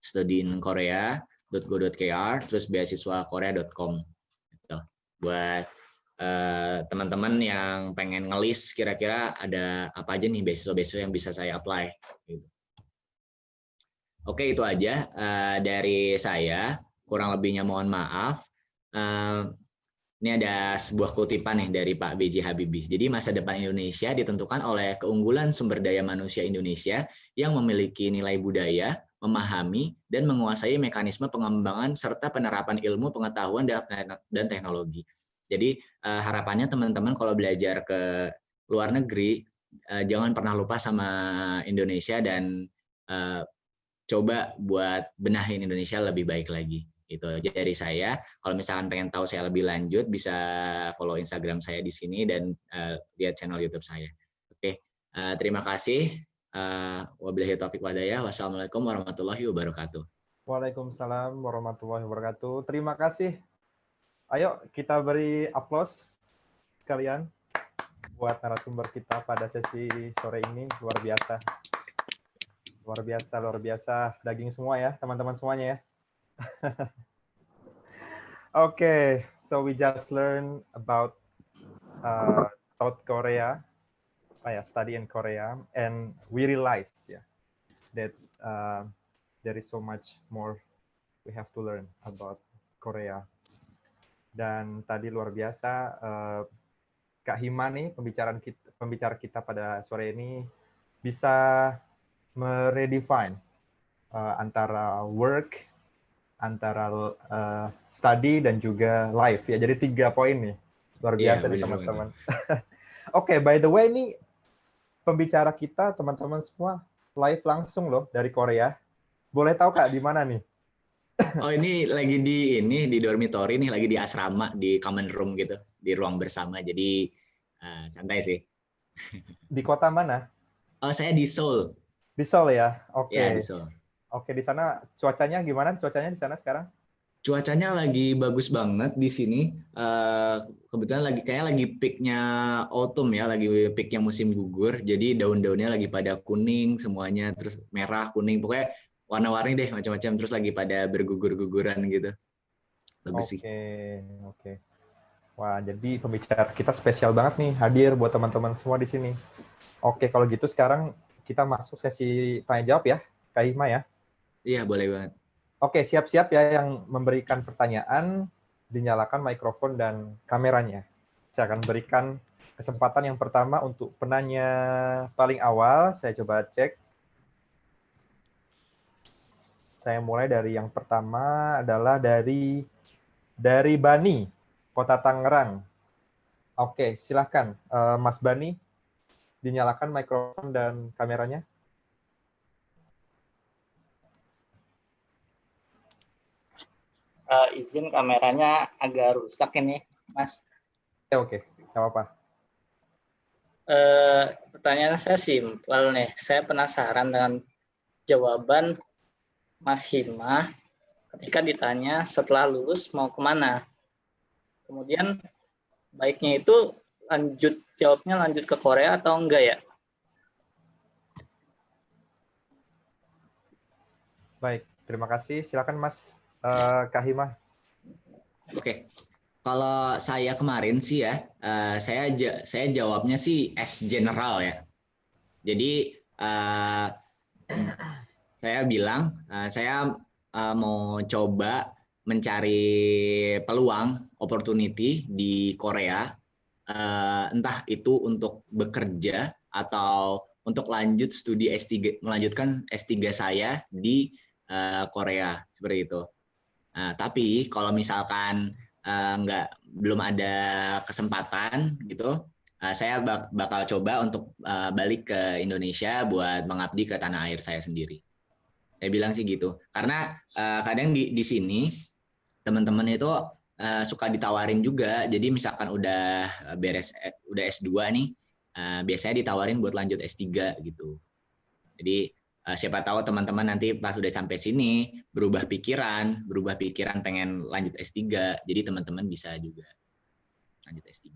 studyinkorea.go.kr, terus beasiswakorea.com gitu. Buat teman-teman yang pengen ngelis kira-kira ada apa aja nih beasiswa-beasiswa yang bisa saya apply gitu. Oke, itu aja dari saya. Kurang lebihnya mohon maaf. Ini ada sebuah kutipan nih dari Pak B.J. Habibie. Jadi masa depan Indonesia ditentukan oleh keunggulan sumber daya manusia Indonesia yang memiliki nilai budaya, memahami, dan menguasai mekanisme pengembangan serta penerapan ilmu, pengetahuan, dan teknologi. Jadi harapannya teman-teman kalau belajar ke luar negeri, jangan pernah lupa sama Indonesia dan coba buat benahin Indonesia lebih baik lagi. Itu aja dari saya. Kalau misalkan pengen tahu saya lebih lanjut, bisa follow Instagram saya di sini dan lihat channel YouTube saya. Oke, terima kasih. Wabillahi taufiq walhidayah. Wassalamualaikum warahmatullahi wabarakatuh. Waalaikumsalam warahmatullahi wabarakatuh. Terima kasih. Ayo kita beri aplaus sekalian buat narasumber kita pada sesi sore ini. Luar biasa. Luar biasa, luar biasa. Daging semua ya, teman-teman semuanya ya. Okay, so we just learned about South Korea, study in Korea, and we realized that there is so much more we have to learn about Korea. Dan tadi luar biasa, Kak Hima nih pembicara kita pada sore ini bisa meredefine antara work, antara study dan juga life ya. Jadi 3 poin nih. Luar biasa nih teman-teman. Oke, by the way nih pembicara kita teman-teman semua live langsung loh dari Korea. Boleh tahu Kak di mana nih? Oh, ini lagi di dormitory nih, lagi di asrama, di common room gitu, di ruang bersama. Jadi santai sih. Di kota mana? Oh, saya di Seoul. Di Seoul ya. Oke. Ya, di Seoul. Oke, di sana cuacanya gimana? Cuacanya di sana sekarang? Cuacanya lagi bagus banget di sini. Kebetulan lagi peaknya autumn ya, lagi peaknya musim gugur. Jadi daun-daunnya lagi pada kuning semuanya, terus merah, kuning, pokoknya warna-warni deh macam-macam. Terus lagi pada bergugur-guguran gitu. Bagus sih. Oke. Wah, jadi pembicara kita spesial banget nih hadir buat teman-teman semua di sini. Oke, kalau gitu sekarang kita masuk sesi tanya jawab ya, Kak Hima ya. Iya, boleh banget. Oke, siap-siap ya yang memberikan pertanyaan, dinyalakan mikrofon dan kameranya. Saya akan berikan kesempatan yang pertama untuk penanya paling awal. Saya coba cek. Saya mulai dari yang pertama adalah dari Bani, Kota Tangerang. Oke, silahkan Mas Bani, dinyalakan mikrofon dan kameranya. Izin kameranya agak rusak ini, Mas. Oke, nggak apa-apa. Pertanyaan saya simpel nih. Saya penasaran dengan jawaban Mas Hima ketika ditanya setelah lulus mau kemana. Kemudian baiknya itu jawabnya lanjut ke Korea atau enggak ya? Baik, terima kasih. Silakan Mas Kak Hima. Oke. Kalau saya kemarin sih ya, saya jawabnya sih as general ya. Jadi saya bilang saya mau coba mencari peluang opportunity di Korea, entah itu untuk bekerja atau untuk melanjutkan S3 saya di Korea seperti itu. Nah, tapi kalau misalkan belum ada kesempatan gitu, saya bakal coba untuk balik ke Indonesia buat mengabdi ke tanah air saya sendiri. Saya bilang sih gitu, karena kadang di sini teman-teman itu suka ditawarin juga. Jadi misalkan udah udah S2 nih, biasanya ditawarin buat lanjut S3 gitu. Jadi siapa tahu teman-teman nanti pas udah sampai sini berubah pikiran pengen lanjut S3. Jadi teman-teman bisa juga lanjut S3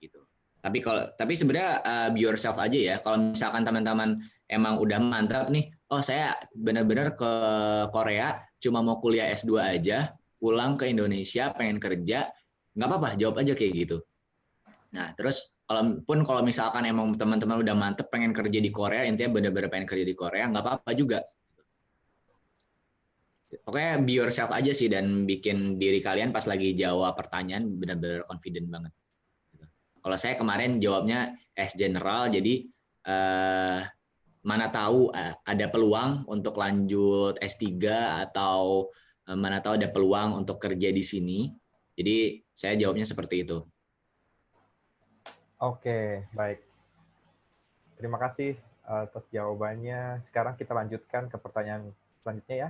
gitu. Tapi sebenarnya be yourself aja ya. Kalau misalkan teman-teman emang udah mantap nih, oh saya benar-benar ke Korea cuma mau kuliah S2 aja, pulang ke Indonesia pengen kerja, nggak apa-apa, jawab aja kayak gitu. Nah, terus kalau misalkan emang teman-teman udah mantep pengen kerja di Korea, intinya benar-benar pengen kerja di Korea, nggak apa-apa juga. Pokoknya be yourself aja sih dan bikin diri kalian pas lagi jawab pertanyaan benar-benar confident banget. Kalau saya kemarin jawabnya as general, jadi mana tahu ada peluang untuk lanjut S3 atau mana tahu ada peluang untuk kerja di sini. Jadi saya jawabnya seperti itu. Oke, baik. Terima kasih atas jawabannya. Sekarang kita lanjutkan ke pertanyaan selanjutnya ya.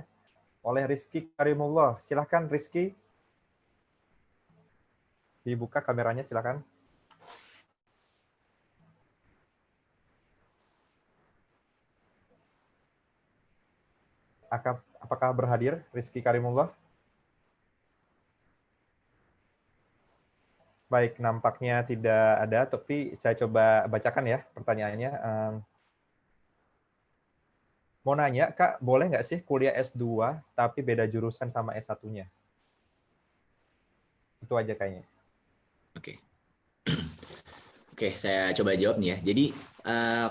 Oleh Rizky Karimullah. Silahkan Rizky. Dibuka kameranya, silahkan. Apakah berhadir Rizky Karimullah? Baik, nampaknya tidak ada, tapi saya coba bacakan ya pertanyaannya. Mau nanya, Kak, boleh nggak sih kuliah S2 tapi beda jurusan sama S1-nya? Itu aja kayaknya. Oke. Oke, saya coba jawab nih ya. Jadi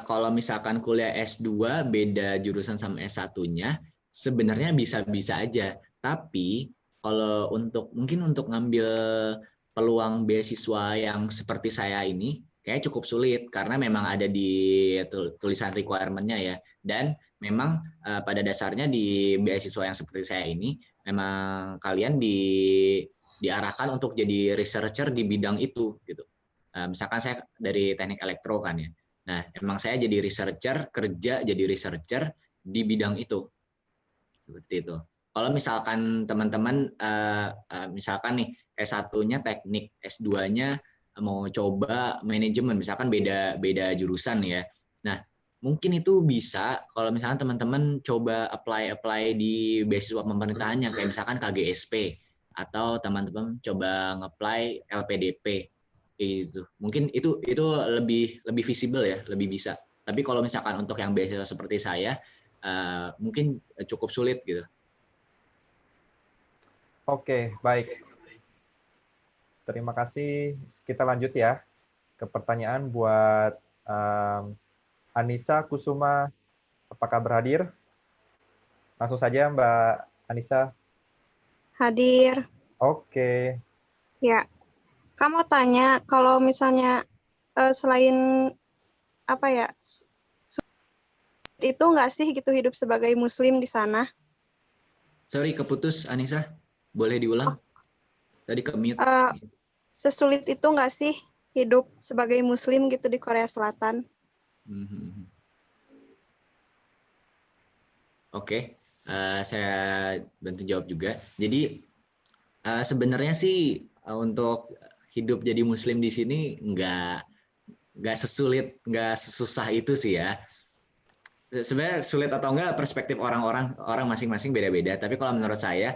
kalau misalkan kuliah S2 beda jurusan sama S1-nya, sebenarnya bisa-bisa aja. Tapi kalau mungkin untuk ngambil peluang beasiswa yang seperti saya ini, kayak cukup sulit karena memang ada di tulisan requirement-nya ya. Dan memang pada dasarnya di beasiswa yang seperti saya ini, memang kalian diarahkan untuk jadi researcher di bidang itu gitu. Misalkan saya dari teknik elektro kan ya. Nah, emang saya jadi researcher, kerja jadi researcher di bidang itu. Seperti itu. Kalau misalkan teman-teman, misalkan nih S1-nya teknik, S2-nya mau coba manajemen, misalkan beda jurusan ya. Nah, mungkin itu bisa kalau misalkan teman-teman coba apply di beasiswa pemerintahannya, kayak misalkan KGSP, atau teman-teman coba nge-apply LPDP. Itu mungkin itu lebih visible ya, lebih bisa. Tapi kalau misalkan untuk yang beasiswa seperti saya mungkin cukup sulit gitu. Oke, baik. Terima kasih. Kita lanjut ya ke pertanyaan buat Anissa Kusuma. Apakah berhadir? Langsung saja Mbak Anissa. Hadir. Oke. Ya. Kamu tanya kalau misalnya selain apa ya, itu nggak sih gitu hidup sebagai Muslim di sana? Sorry, keputus Anissa. Boleh diulang? Tadi ke-mute. Sesulit itu nggak sih hidup sebagai Muslim gitu di Korea Selatan? Oke, saya bantu jawab juga. Jadi sebenarnya sih untuk hidup jadi Muslim di sini nggak sesusah itu sih ya. Sebenarnya sulit atau enggak perspektif orang masing-masing beda-beda. Tapi kalau menurut saya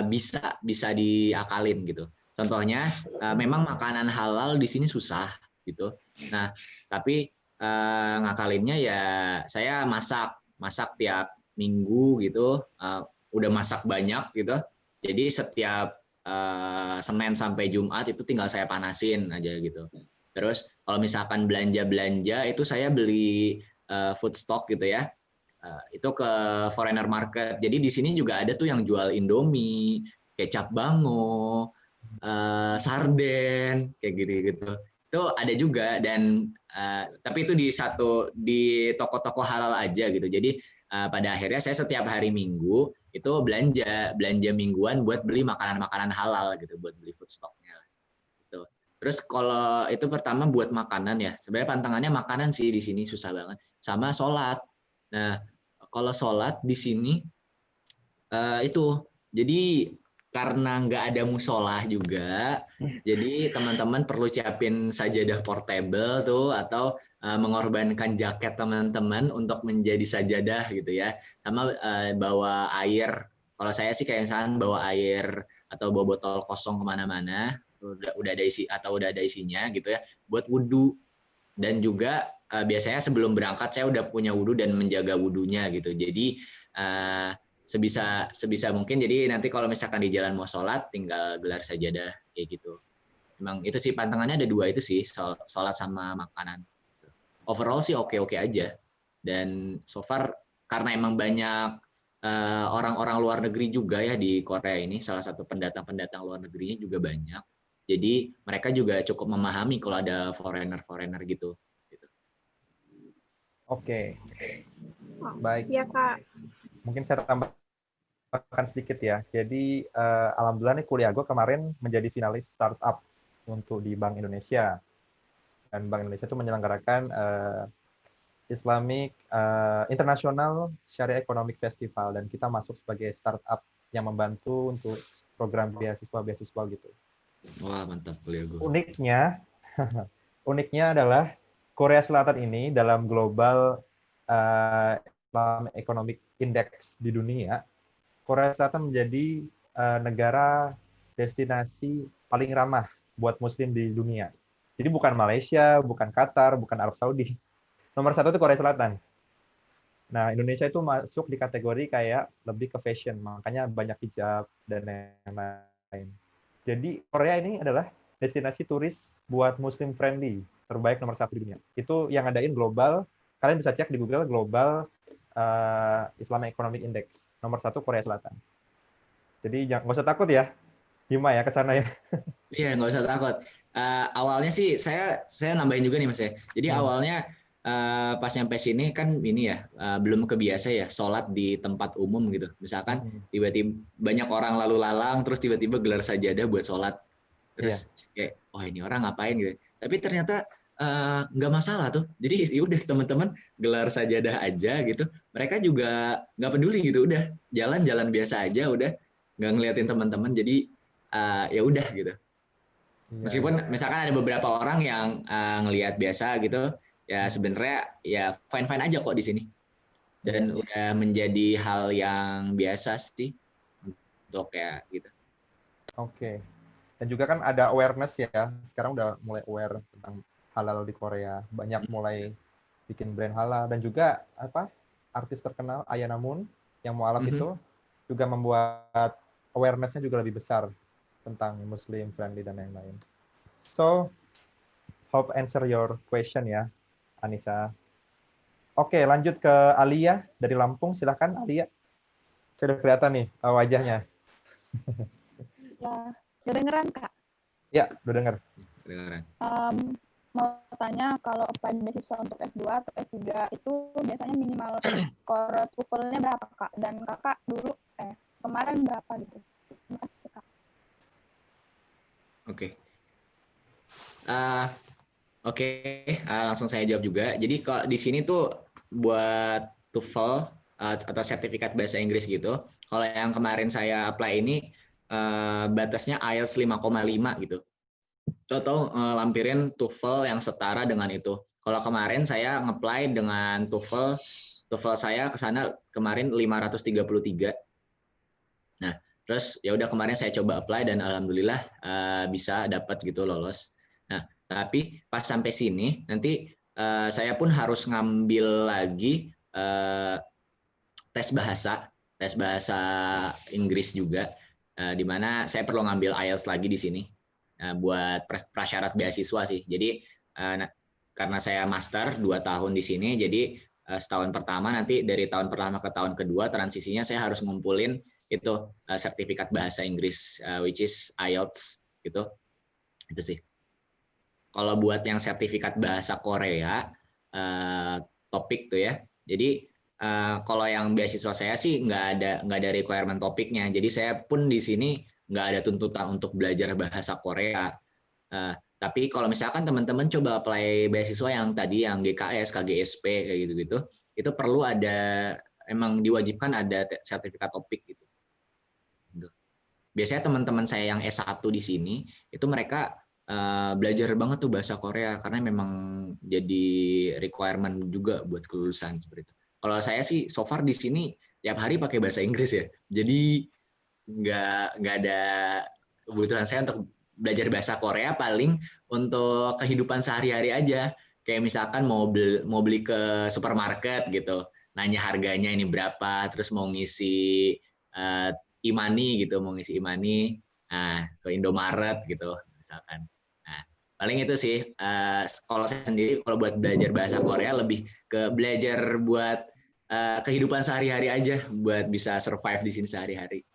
bisa diakalin gitu. Contohnya memang makanan halal di sini susah gitu. Nah tapi ngakalinnya ya saya masak tiap minggu gitu. Udah masak banyak gitu. Jadi setiap Senin sampai Jumat itu tinggal saya panasin aja gitu. Terus kalau misalkan belanja itu saya beli food stock gitu ya, itu ke foreigner market. Jadi di sini juga ada tuh yang jual Indomie, kecap bango, sarden, kayak gitu-gitu. Itu ada juga dan tapi itu di toko-toko halal aja gitu. Jadi pada akhirnya saya setiap hari Minggu itu belanja mingguan buat beli makanan-makanan halal gitu, buat beli food stocknya. Gitu. Terus kalau itu pertama buat makanan ya, sebenarnya pantangannya makanan sih di sini susah banget. Sama sholat. Nah, kalau sholat di sini itu, jadi karena nggak ada musola juga, jadi teman-teman perlu siapin sajadah portable tuh atau mengorbankan jaket teman-teman untuk menjadi sajadah gitu ya. Sama bawa air. Kalau saya sih kayak misalnya bawa air atau bawa botol kosong kemana-mana, udah ada isinya gitu ya, buat wudhu. Dan juga biasanya sebelum berangkat saya udah punya wudhu dan menjaga wudhunya gitu. Jadi sebisa mungkin, jadi nanti kalau misalkan di jalan mau sholat tinggal gelar sajadah kayak gitu. Emang itu sih pantangannya ada dua itu sih, sholat sama makanan. Overall sih oke aja. Dan so far karena emang banyak orang-orang luar negeri juga ya di Korea ini, salah satu pendatang luar negerinya juga banyak. Jadi mereka juga cukup memahami kalau ada foreigner gitu. Oke. Baik. Iya, Kak. Mungkin saya tambahkan sedikit ya. Jadi alhamdulillah nih kuliah gue kemarin menjadi finalis startup untuk di Bank Indonesia. Dan Bank Indonesia itu menyelenggarakan Islamic International Sharia Economic Festival, dan kita masuk sebagai startup yang membantu untuk program beasiswa gitu. Wah, mantap kuliah gue. Uniknya adalah Korea Selatan ini dalam global Islamic Economic Index di dunia, Korea Selatan menjadi negara destinasi paling ramah buat Muslim di dunia. Jadi bukan Malaysia, bukan Qatar, bukan Arab Saudi. Nomor 1 itu Korea Selatan. Nah, Indonesia itu masuk di kategori kayak lebih ke fashion, makanya banyak hijab dan lain-lain. Jadi Korea ini adalah destinasi turis buat Muslim friendly terbaik nomor 1 di dunia. Itu yang ngadain global. Kalian bisa cek di Google Global Islamic Economic Index nomor 1 Korea Selatan. Jadi nggak usah takut ya, Hima ya ke sana ya. Iya, nggak usah takut. Awalnya sih saya nambahin juga nih Mas ya. Jadi awalnya pas nyampe sini kan ini ya belum kebiasa ya sholat di tempat umum gitu. Misalkan tiba-tiba banyak orang lalu lalang, terus tiba-tiba gelar sajadah buat sholat. Terus kayak, oh ini orang ngapain gitu. Tapi ternyata nggak masalah tuh. Jadi udah teman-teman gelar sajadah aja gitu. Mereka juga nggak peduli gitu. Udah jalan-jalan biasa aja, udah nggak ngeliatin teman-teman. Jadi ya udah gitu. Meskipun misalkan ada beberapa orang yang ngelihat biasa gitu, ya sebenarnya ya fine-fine aja kok di sini. Dan udah menjadi hal yang biasa sih untuk kayak gitu. Oke. Dan juga kan ada awareness ya. Sekarang udah mulai aware tentang halal di Korea. Banyak mulai bikin brand halal dan juga artis terkenal Ayana Moon yang mualaf itu juga membuat awareness-nya juga lebih besar tentang Muslim friendly dan lain-lain. So, hope answer your question ya, Anissa. Oke, lanjut ke Alia dari Lampung. Silakan Alia. Sudah kelihatan nih wajahnya. Ya, kedengeran Kak? Ya, udah dengar. Kedengaran. Mau tanya kalau apply beasiswa untuk S2 atau S3 itu biasanya minimal skor TOEFL-nya berapa Kak? Dan Kakak dulu kemarin berapa gitu? Terima kasih Kak. Oke, langsung saya jawab juga. Jadi kalau di sini tuh buat TOEFL atau sertifikat bahasa Inggris gitu. Kalau yang kemarin saya apply ini batasnya IELTS 5,5 gitu. Atau lampirin TOEFL yang setara dengan itu. Kalau kemarin saya nge-apply dengan TOEFL saya ke sana kemarin 533. Nah, terus ya udah kemarin saya coba apply dan alhamdulillah bisa dapat gitu lolos. Nah, tapi pas sampai sini nanti saya pun harus ngambil lagi tes bahasa Inggris juga, di mana saya perlu ngambil IELTS lagi di sini buat prasyarat beasiswa sih. Jadi karena saya master 2 tahun di sini, jadi setahun pertama nanti dari tahun pertama ke tahun kedua transisinya saya harus ngumpulin itu sertifikat bahasa Inggris which is IELTS gitu. Itu sih. Kalau buat yang sertifikat bahasa Korea topik tuh ya. Jadi kalau yang beasiswa saya sih nggak ada requirement topiknya. Jadi saya pun di sini nggak ada tuntutan untuk belajar bahasa Korea. Tapi kalau misalkan teman-teman coba apply beasiswa yang tadi yang GKS, KGSP kayak gitu-gitu, itu perlu emang diwajibkan ada sertifikat topik gitu. Biasanya teman-teman saya yang S1 di sini itu mereka belajar banget tuh bahasa Korea karena memang jadi requirement juga buat kelulusan seperti itu. Kalau saya sih so far di sini tiap hari pakai bahasa Inggris ya. Jadi nggak ada kebutuhan saya untuk belajar bahasa Korea, paling untuk kehidupan sehari-hari aja. Kayak misalkan mau beli ke supermarket gitu, nanya harganya ini berapa, terus mau ngisi e-money gitu, mau ngisi e-money, nah ke Indomaret gitu misalkan. Nah, paling itu sih. Kalau saya sendiri kalau buat belajar bahasa Korea lebih ke belajar buat kehidupan sehari-hari aja, buat bisa survive di sini sehari-hari.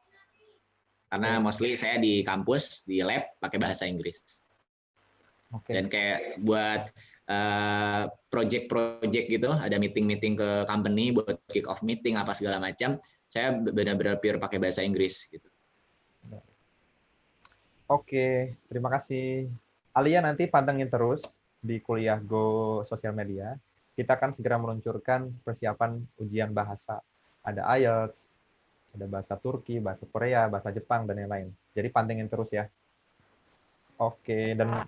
Karena mostly saya di kampus, di lab, pakai bahasa Inggris. Dan kayak buat project-project gitu, ada meeting-meeting ke company, buat kick-off meeting, apa segala macam, saya benar-benar pure pakai bahasa Inggris. Gitu. Oke, terima kasih. Alia nanti pantengin terus di kuliah Go Sosial Media. Kita akan segera meluncurkan persiapan ujian bahasa. Ada IELTS, ada bahasa Turki, bahasa Korea, bahasa Jepang, dan lain-lain. Jadi pantengin terus ya. Oke, dan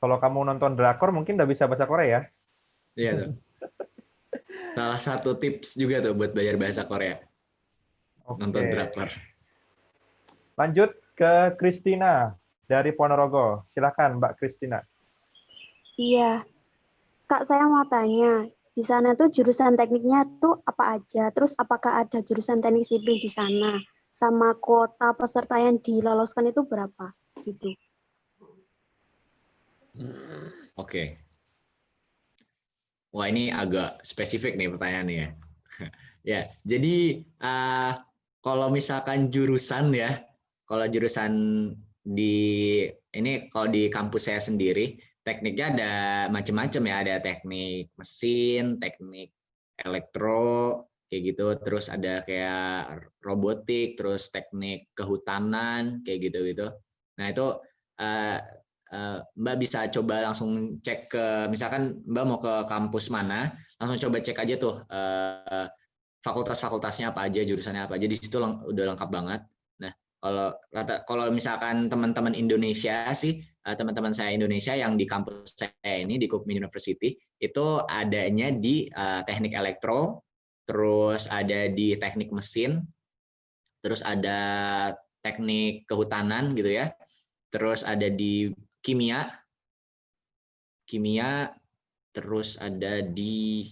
kalau kamu nonton drakor mungkin udah bisa bahasa Korea ya? Iya tuh. Salah satu tips juga tuh buat belajar bahasa Korea. Nonton drakor. Lanjut ke Christina dari Ponorogo. Silakan Mbak Christina. Iya. Kak, saya mau tanya. Di sana tuh jurusan tekniknya tuh apa aja? Terus apakah ada jurusan teknik sipil di sana? Sama kuota peserta yang diloloskan itu berapa? Gitu. Oke. Wah, ini agak spesifik nih pertanyaannya ya. Ya, jadi kalau misalkan jurusan ya, kalau jurusan kalau di kampus saya sendiri, tekniknya ada macam-macam ya, ada teknik mesin, teknik elektro, kayak gitu, terus ada kayak robotik, terus teknik kehutanan, kayak gitu-gitu. Nah, itu Mbak bisa coba langsung cek ke, misalkan Mbak mau ke kampus mana, langsung coba cek aja tuh fakultas-fakultasnya apa aja, jurusannya apa aja, di situ udah lengkap banget. Nah, kalau misalkan teman-teman Indonesia sih, teman-teman saya Indonesia yang di kampus saya ini di Kukmin University itu adanya di teknik elektro, terus ada di teknik mesin, terus ada teknik kehutanan gitu ya, terus ada di kimia, terus ada di,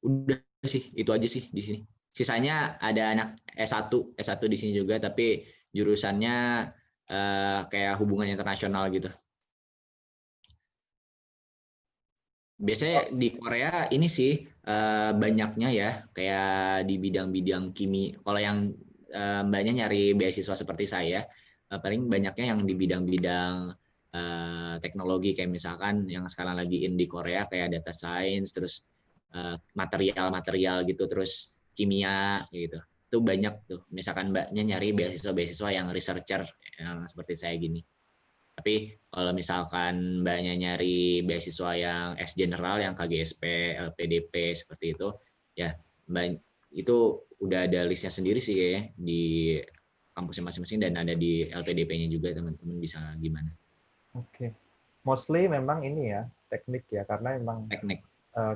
udah sih itu aja sih di sini. Sisanya ada anak S1 di sini juga, tapi jurusannya kayak hubungan internasional gitu. Biasanya di Korea ini sih banyaknya ya kayak di bidang-bidang kimia. Kalau yang mbaknya nyari beasiswa seperti saya, paling banyaknya yang di bidang-bidang teknologi, kayak misalkan yang sekarang lagi in di Korea kayak data science, terus material-material gitu, terus kimia gitu. Itu banyak tuh. Misalkan mbaknya nyari beasiswa yang researcher yang seperti saya gini. Tapi kalau misalkan mbaknya nyari beasiswa yang S general, yang KGSP, LPDP seperti itu, ya mbak itu udah ada listnya sendiri sih kayaknya di kampusnya masing-masing, dan ada di LPDP-nya juga, teman-teman bisa gimana. Oke. Mostly memang ini ya, teknik ya, karena memang Teknik.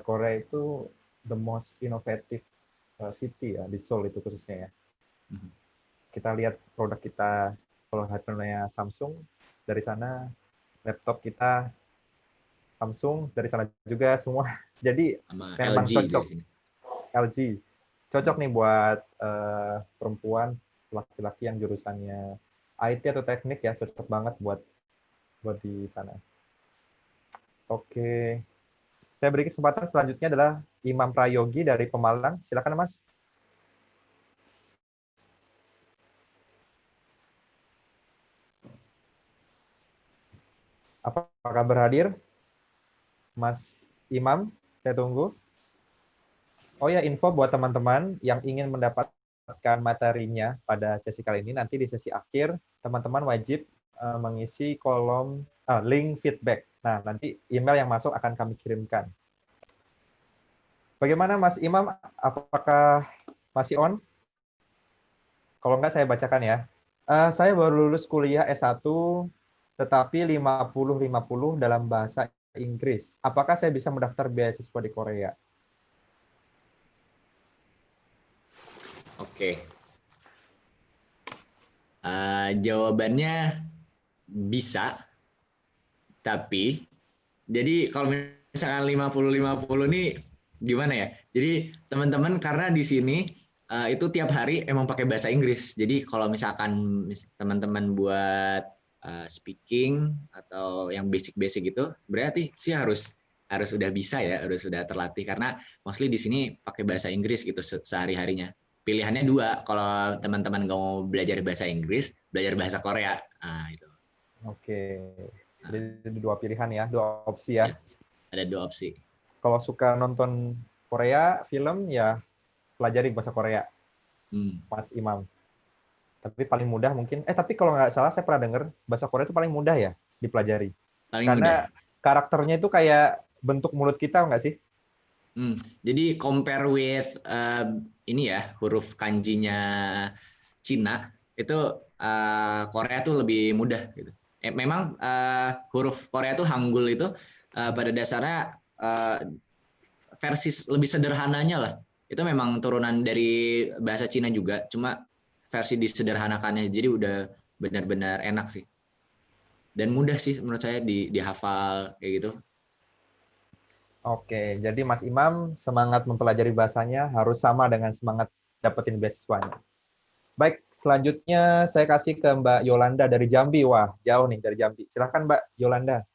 Korea itu the most innovative city ya, di Seoul itu khususnya ya. Kita lihat produk kita, kalau handphone-nya Samsung, dari sana, laptop kita Samsung, dari sana juga semua. Jadi Sama memang LG cocok. di sini. LG. Cocok nih buat perempuan, laki-laki yang jurusannya IT atau teknik ya, cocok banget buat di sana. Oke. Saya beri kesempatan selanjutnya adalah Imam Prayogi dari Pemalang. Silakan, Mas. Apakah berhadir? Mas Imam, saya tunggu. Oh ya, info buat teman-teman yang ingin mendapatkan materinya pada sesi kali ini, nanti di sesi akhir, teman-teman wajib mengisi kolom link feedback. Nah, nanti email yang masuk akan kami kirimkan. Bagaimana Mas Imam? Apakah masih on? Kalau enggak, saya bacakan ya. Saya baru lulus kuliah S1, tetapi 50-50 dalam bahasa Inggris. Apakah saya bisa mendaftar beasiswa di Korea? Oke. Jawabannya bisa, tapi jadi kalau misalkan 50-50 nih gimana ya? Jadi teman-teman, karena di sini itu tiap hari emang pakai bahasa Inggris. Jadi kalau misalkan teman-teman buat speaking atau yang basic-basic gitu, berarti sih harus udah bisa ya, harus sudah terlatih, karena mostly di sini pakai bahasa Inggris gitu sehari-harinya. Pilihannya dua, kalau teman-teman nggak mau belajar bahasa Inggris, belajar bahasa Korea. Nah, itu. Oke. Jadi dua pilihan ya, dua opsi ya. Ada dua opsi. Kalau suka nonton Korea, film, ya pelajari bahasa Korea, Mas Imam. Tapi paling mudah mungkin, tapi kalau nggak salah saya pernah dengar, bahasa Korea itu paling mudah ya dipelajari. Karena karakternya itu kayak bentuk mulut kita, nggak sih? Jadi compare with ini ya, huruf kanjinya Cina, itu Korea tuh lebih mudah gitu. Memang huruf Korea tuh Hangul itu pada dasarnya versi lebih sederhananya lah. Itu memang turunan dari bahasa Cina juga, cuma versi disederhanakannya. Jadi udah benar-benar enak sih. Dan mudah sih menurut saya dihafal kayak gitu. Oke, jadi Mas Imam semangat mempelajari bahasanya harus sama dengan semangat dapetin beasiswanya. Baik, selanjutnya saya kasih ke Mbak Yolanda dari Jambi. Wah, jauh nih dari Jambi. Silakan Mbak Yolanda.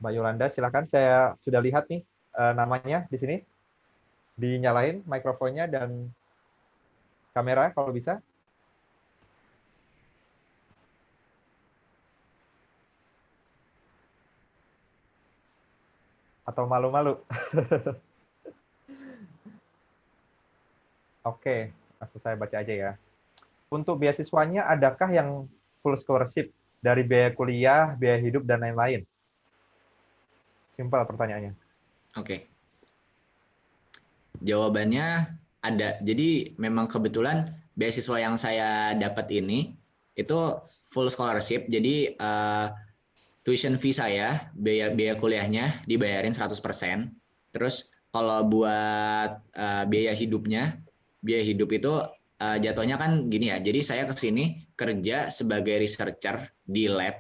Mbak Yolanda, silakan. Saya sudah lihat nih namanya di sini. Dinyalain mikrofonnya dan kamera kalau bisa. Atau malu-malu. Oke, langsung saya baca aja ya. Untuk beasiswanya, adakah yang full scholarship dari biaya kuliah, biaya hidup, dan lain-lain? Simpel pertanyaannya. Oke. Jawabannya ada. Jadi memang kebetulan beasiswa yang saya dapat ini itu full scholarship. Jadi tuition fee saya, biaya kuliahnya dibayarin 100%. Terus kalau buat biaya hidup itu jatuhnya kan gini ya. Jadi saya ke sini kerja sebagai researcher di lab.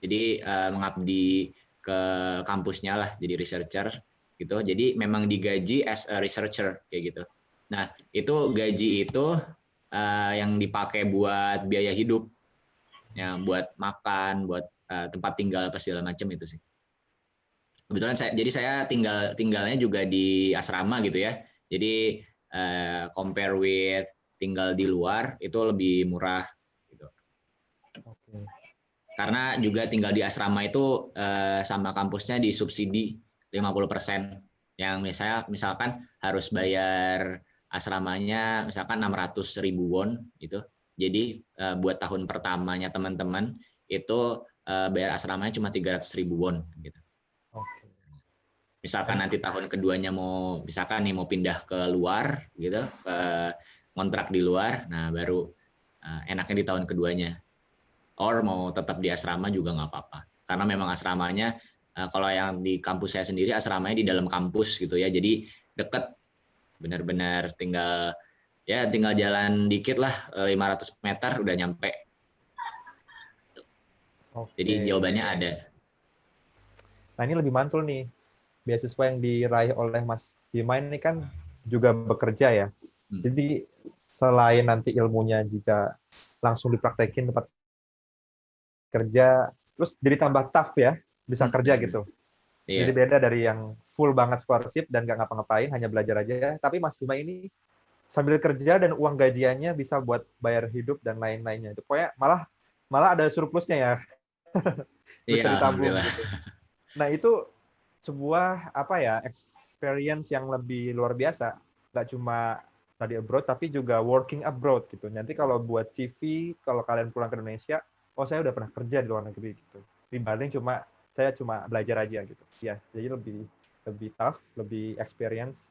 Jadi mengabdi ke kampusnya lah, jadi researcher gitu. Jadi memang digaji as a researcher kayak gitu. Nah, itu gaji itu yang dipakai buat biaya hidup. Ya, buat makan, buat tempat tinggal apa segala macam itu sih. Kebetulan saya tinggalnya juga di asrama gitu ya. Jadi compare with tinggal di luar itu lebih murah gitu. Oke. Karena juga tinggal di asrama itu sama kampusnya disubsidi 50%. Yang misalkan harus bayar asramanya misalkan 600.000 won gitu. Jadi buat tahun pertamanya teman-teman itu bayar asramanya cuma 300.000 won gitu. Oke. Misalkan nanti tahun keduanya mau pindah ke luar gitu, ke kontrak di luar, nah baru enaknya di tahun keduanya. Or mau tetap di asrama juga nggak apa-apa. Karena memang asramanya, kalau yang di kampus saya sendiri, asramanya di dalam kampus gitu ya, jadi deket, benar-benar tinggal jalan dikit lah, 500 meter udah nyampe. Oke. Jadi jawabannya ada. Nah ini lebih mantul nih. Beasiswa yang diraih oleh Mas Bima ini kan juga bekerja ya. Jadi selain nanti ilmunya jika langsung dipraktekin tempat kerja, terus jadi tambah tough ya, bisa kerja gitu. Jadi beda dari yang full banget scholarship dan nggak ngapa-ngapain, hanya belajar aja. Tapi Mas Bima ini sambil kerja dan uang gajiannya bisa buat bayar hidup dan lain-lainnya. Itu pokoknya malah ada surplusnya ya. Bisa ditabung gitu. Nah itu sebuah experience yang lebih luar biasa. Nggak cuma tadi abroad, tapi juga working abroad gitu. Nanti kalau buat CV, kalau kalian pulang ke Indonesia, oh saya udah pernah kerja di luar negeri gitu. Dibanding saya cuma belajar aja gitu. Ya, jadi lebih tough, lebih experience,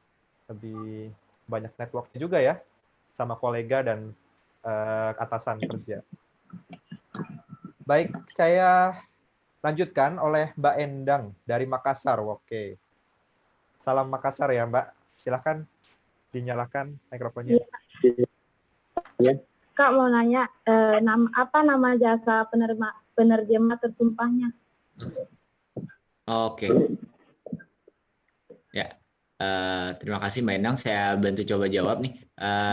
lebih banyak network juga ya sama kolega dan atasan kerja. Baik, saya lanjutkan oleh Mbak Endang dari Makassar. Oke. Salam Makassar ya, Mbak. Silahkan dinyalakan mikrofonnya. Ya. Kak mau nanya, nama jasa penerjemah tersumpahnya? Oke. Ya, terima kasih Mbak Endang. Saya bantu coba jawab nih.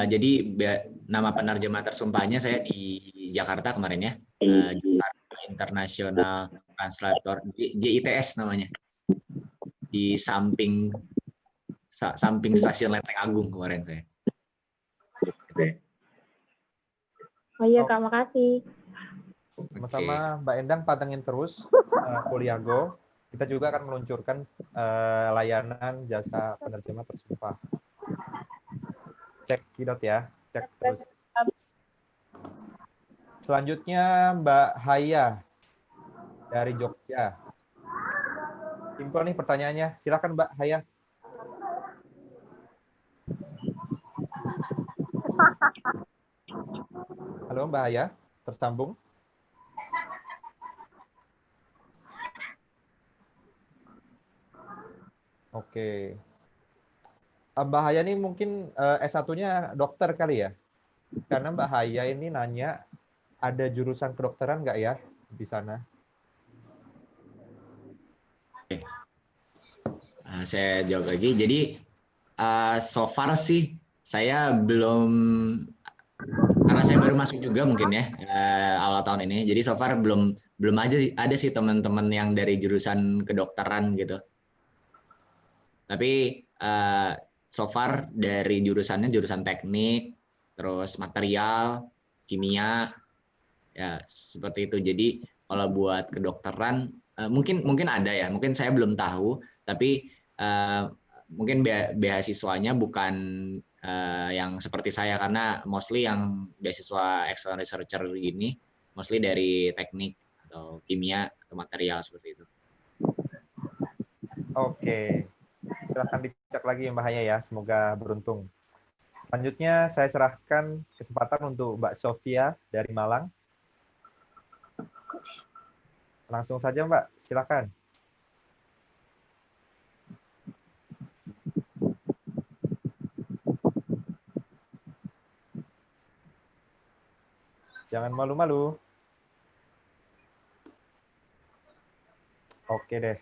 Jadi nama penerjemah tersumpahnya saya di Jakarta kemarin ya. Jakarta International Translator, JITS namanya. Di samping stasiun Lenteng Agung kemarin saya. Oh iya Kak, makasih. Sama-sama Mbak Endang, pantengin terus kuliah Go. Kita juga akan meluncurkan layanan jasa penerjemah tersumpah. Cek Kidot ya, cek terus. Selanjutnya Mbak Haya dari Jogja. Simpel nih pertanyaannya. Silakan Mbak Haya. Halo Mbak Haya, tersambung. Oke. Mbak Haya ini mungkin S1-nya dokter kali ya? Karena Mbak Haya ini nanya, ada jurusan kedokteran nggak ya di sana? Saya jawab lagi. Jadi so far sih saya belum, karena saya baru masuk juga mungkin ya awal tahun ini. Jadi so far belum ada sih teman-teman yang dari jurusan kedokteran gitu. Tapi so far dari jurusannya jurusan teknik, terus material, kimia, ya seperti itu. Jadi kalau buat kedokteran mungkin ada ya, mungkin saya belum tahu. Tapi mungkin beasiswanya bukan yang seperti saya, karena mostly yang beasiswa excellent researcher gini mostly dari teknik atau kimia atau material seperti itu. Oke, silahkan dicek lagi Mbak Haya ya, semoga beruntung. Selanjutnya saya serahkan kesempatan untuk Mbak Sofia dari Malang. Langsung saja Mbak, silakan. Jangan malu-malu. Oke deh.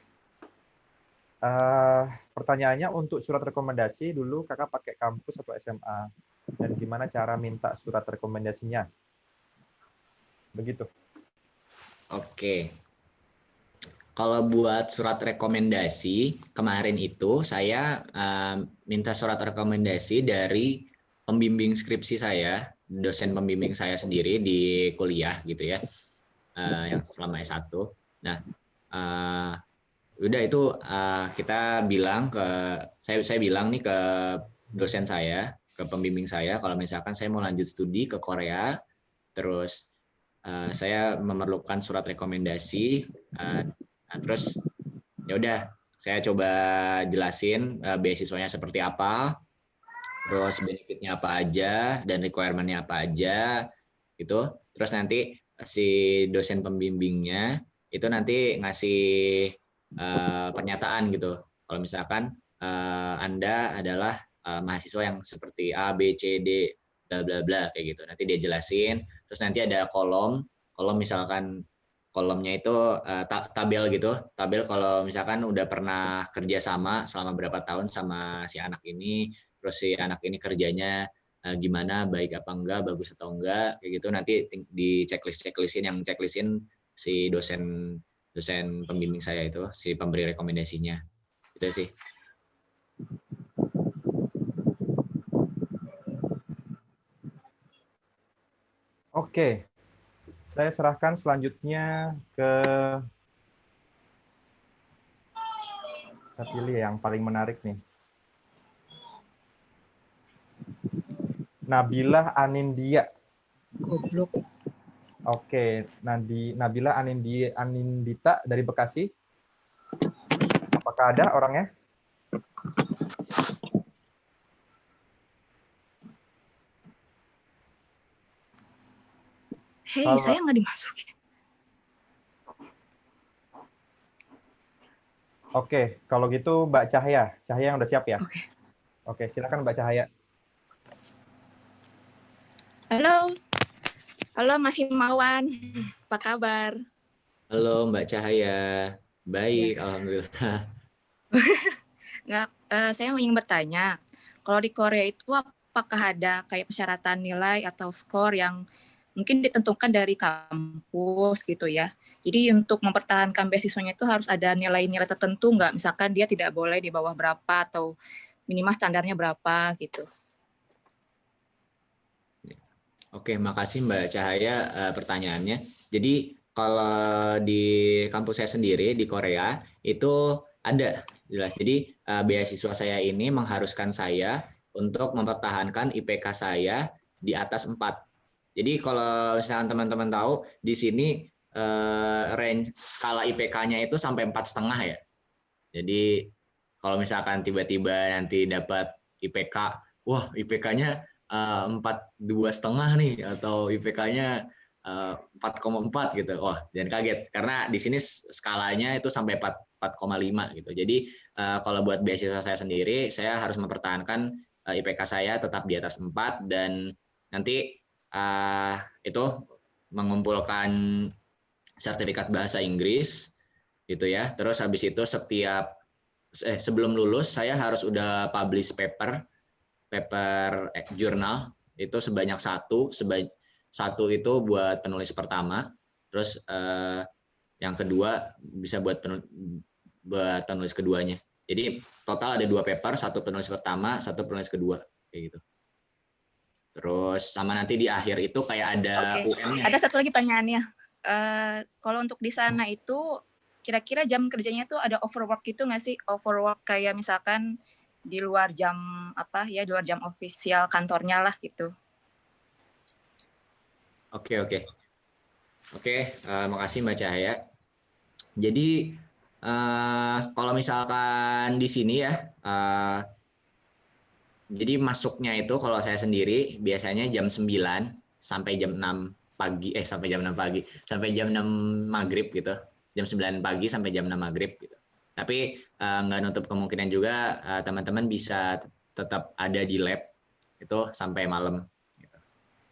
Pertanyaannya untuk surat rekomendasi dulu kakak pakai kampus atau SMA, dan gimana cara minta surat rekomendasinya? Begitu. Oke. Kalau buat surat rekomendasi kemarin itu saya minta surat rekomendasi dari pembimbing skripsi saya, dosen pembimbing saya sendiri di kuliah gitu ya, yang selama S1. Nah, udah itu kita bilang saya bilang nih ke dosen saya, ke pembimbing saya, kalau misalkan saya mau lanjut studi ke Korea, terus saya memerlukan surat rekomendasi, terus ya udah saya coba jelasin beasiswanya seperti apa, terus benefitnya apa aja dan requirement-nya apa aja gitu. Terus nanti si dosen pembimbingnya itu nanti ngasih pernyataan gitu. Kalau misalkan Anda adalah mahasiswa yang seperti A, B, C, D, bla bla bla kayak gitu. Nanti dia jelasin. Terus nanti ada kolom misalkan kolomnya itu tabel gitu. Tabel kalau misalkan udah pernah kerja sama selama berapa tahun sama si anak ini, terus si anak ini kerjanya gimana, baik apa enggak, bagus atau enggak, kayak gitu. Nanti di checklistin yang checklistin si dosen pembimbing saya itu, si pemberi rekomendasinya. Itu sih. Oke. Saya serahkan selanjutnya ke, kita pilih yang paling menarik nih. Nabilah Anindya. Goblok. Oke, Nabilah Anindita dari Bekasi. Apakah ada orangnya? Hei, saya nggak dimasukin. Oke, kalau gitu Mbak Cahaya. Cahaya yang udah siap ya? Oke. Oke, silakan Mbak Cahaya. Halo. Halo Mas Himawan. Apa kabar? Halo Mbak Cahaya. Baik, ya. Alhamdulillah. Nggak, saya ingin bertanya, kalau di Korea itu apakah ada kayak persyaratan nilai atau skor yang mungkin ditentukan dari kampus gitu ya? Jadi untuk mempertahankan beasiswanya itu harus ada nilai-nilai tertentu nggak? Misalkan dia tidak boleh di bawah berapa atau minimal standarnya berapa gitu. Oke, makasih Mbak Cahaya pertanyaannya. Jadi kalau di kampus saya sendiri di Korea itu ada jelas. Jadi beasiswa saya ini mengharuskan saya untuk mempertahankan IPK saya di atas 4. Jadi kalau misalkan teman-teman tahu di sini range skala IPK-nya itu sampai 4,5 ya. Jadi kalau misalkan tiba-tiba nanti dapat IPK, wah IPK-nya 4,2,5 nih, atau IPK-nya 4,4 gitu. Wah, jangan kaget karena di sini skalanya itu sampai 4,5 gitu. Jadi kalau buat beasiswa saya sendiri, saya harus mempertahankan IPK saya tetap di atas 4, dan nanti itu mengumpulkan sertifikat bahasa Inggris gitu ya. Terus habis itu setiap sebelum lulus saya harus udah publish paper jurnal itu sebanyak satu itu buat penulis pertama, terus yang kedua bisa buat penulis keduanya. Jadi total ada 2 paper, satu penulis pertama, satu penulis kedua, kayak gitu. Terus sama nanti di akhir itu kayak ada UN-nya. Ada satu lagi pertanyaannya. Kalau untuk di sana itu kira-kira jam kerjanya tuh ada overwork gitu nggak sih? Overwork kayak misalkan di luar jam di luar jam ofisial kantornya lah gitu. Oke, makasih Mbak Cahaya. Jadi kalau misalkan di sini ya, jadi masuknya itu kalau saya sendiri biasanya jam 9 sampai jam 6 pagi, sampai jam 6 maghrib gitu. Jam 9 pagi sampai jam 6 maghrib gitu. Tapi nggak nutup kemungkinan juga teman-teman bisa tetap ada di lab itu sampai malam. Gitu.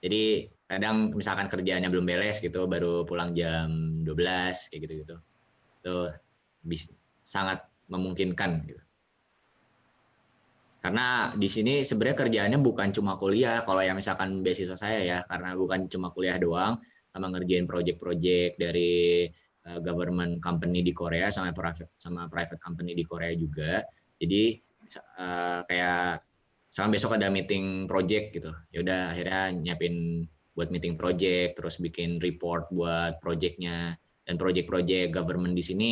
Jadi kadang misalkan kerjaannya belum beres gitu, baru pulang jam 12 kayak gitu-gitu. Itu sangat memungkinkan gitu. Karena di sini sebenarnya kerjaannya bukan cuma kuliah. Kalau yang misalkan beasiswa saya ya, karena bukan cuma kuliah doang, sama ngerjain project-project dari government company di Korea sama private company di Korea juga. Jadi kayak misalkan besok ada meeting project gitu. Ya udah akhirnya nyiapin buat meeting project, terus bikin report buat projectnya. Dan project-project government di sini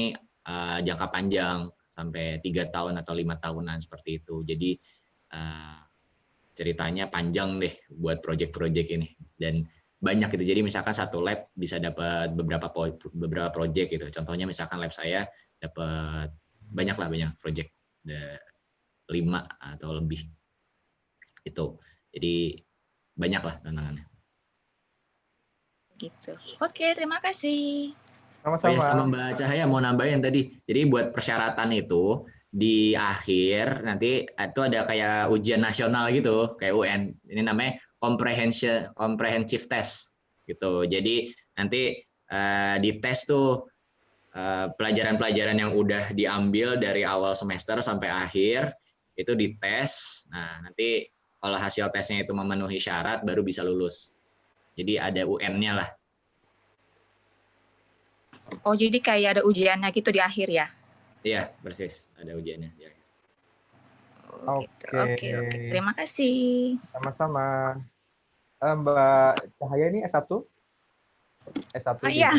jangka panjang sampai 3 tahun atau 5 tahunan seperti itu. Jadi ceritanya panjang deh buat project-project ini dan banyak gitu. Jadi misalkan satu lab bisa dapat beberapa project gitu. Contohnya misalkan lab saya dapat banyak project, 5 atau lebih itu. Jadi banyak lah tantangannya. Gitu. Oke, terima kasih. Sama-sama. Sama Mbak Cahaya mau nambahin tadi. Jadi buat persyaratan itu di akhir nanti itu ada kayak ujian nasional gitu, kayak UN. Ini namanya comprehensive test gitu. Jadi nanti di tes tuh pelajaran-pelajaran yang udah diambil dari awal semester sampai akhir itu dites. Nah, nanti kalau hasil tesnya itu memenuhi syarat baru bisa lulus. Jadi ada UN-nya lah. Oh, jadi kayak ada ujiannya gitu di akhir ya? Iya, persis. Ada ujiannya di akhir. Oke. Terima kasih. Sama-sama. Mbak Cahaya ini S1? S1 iya.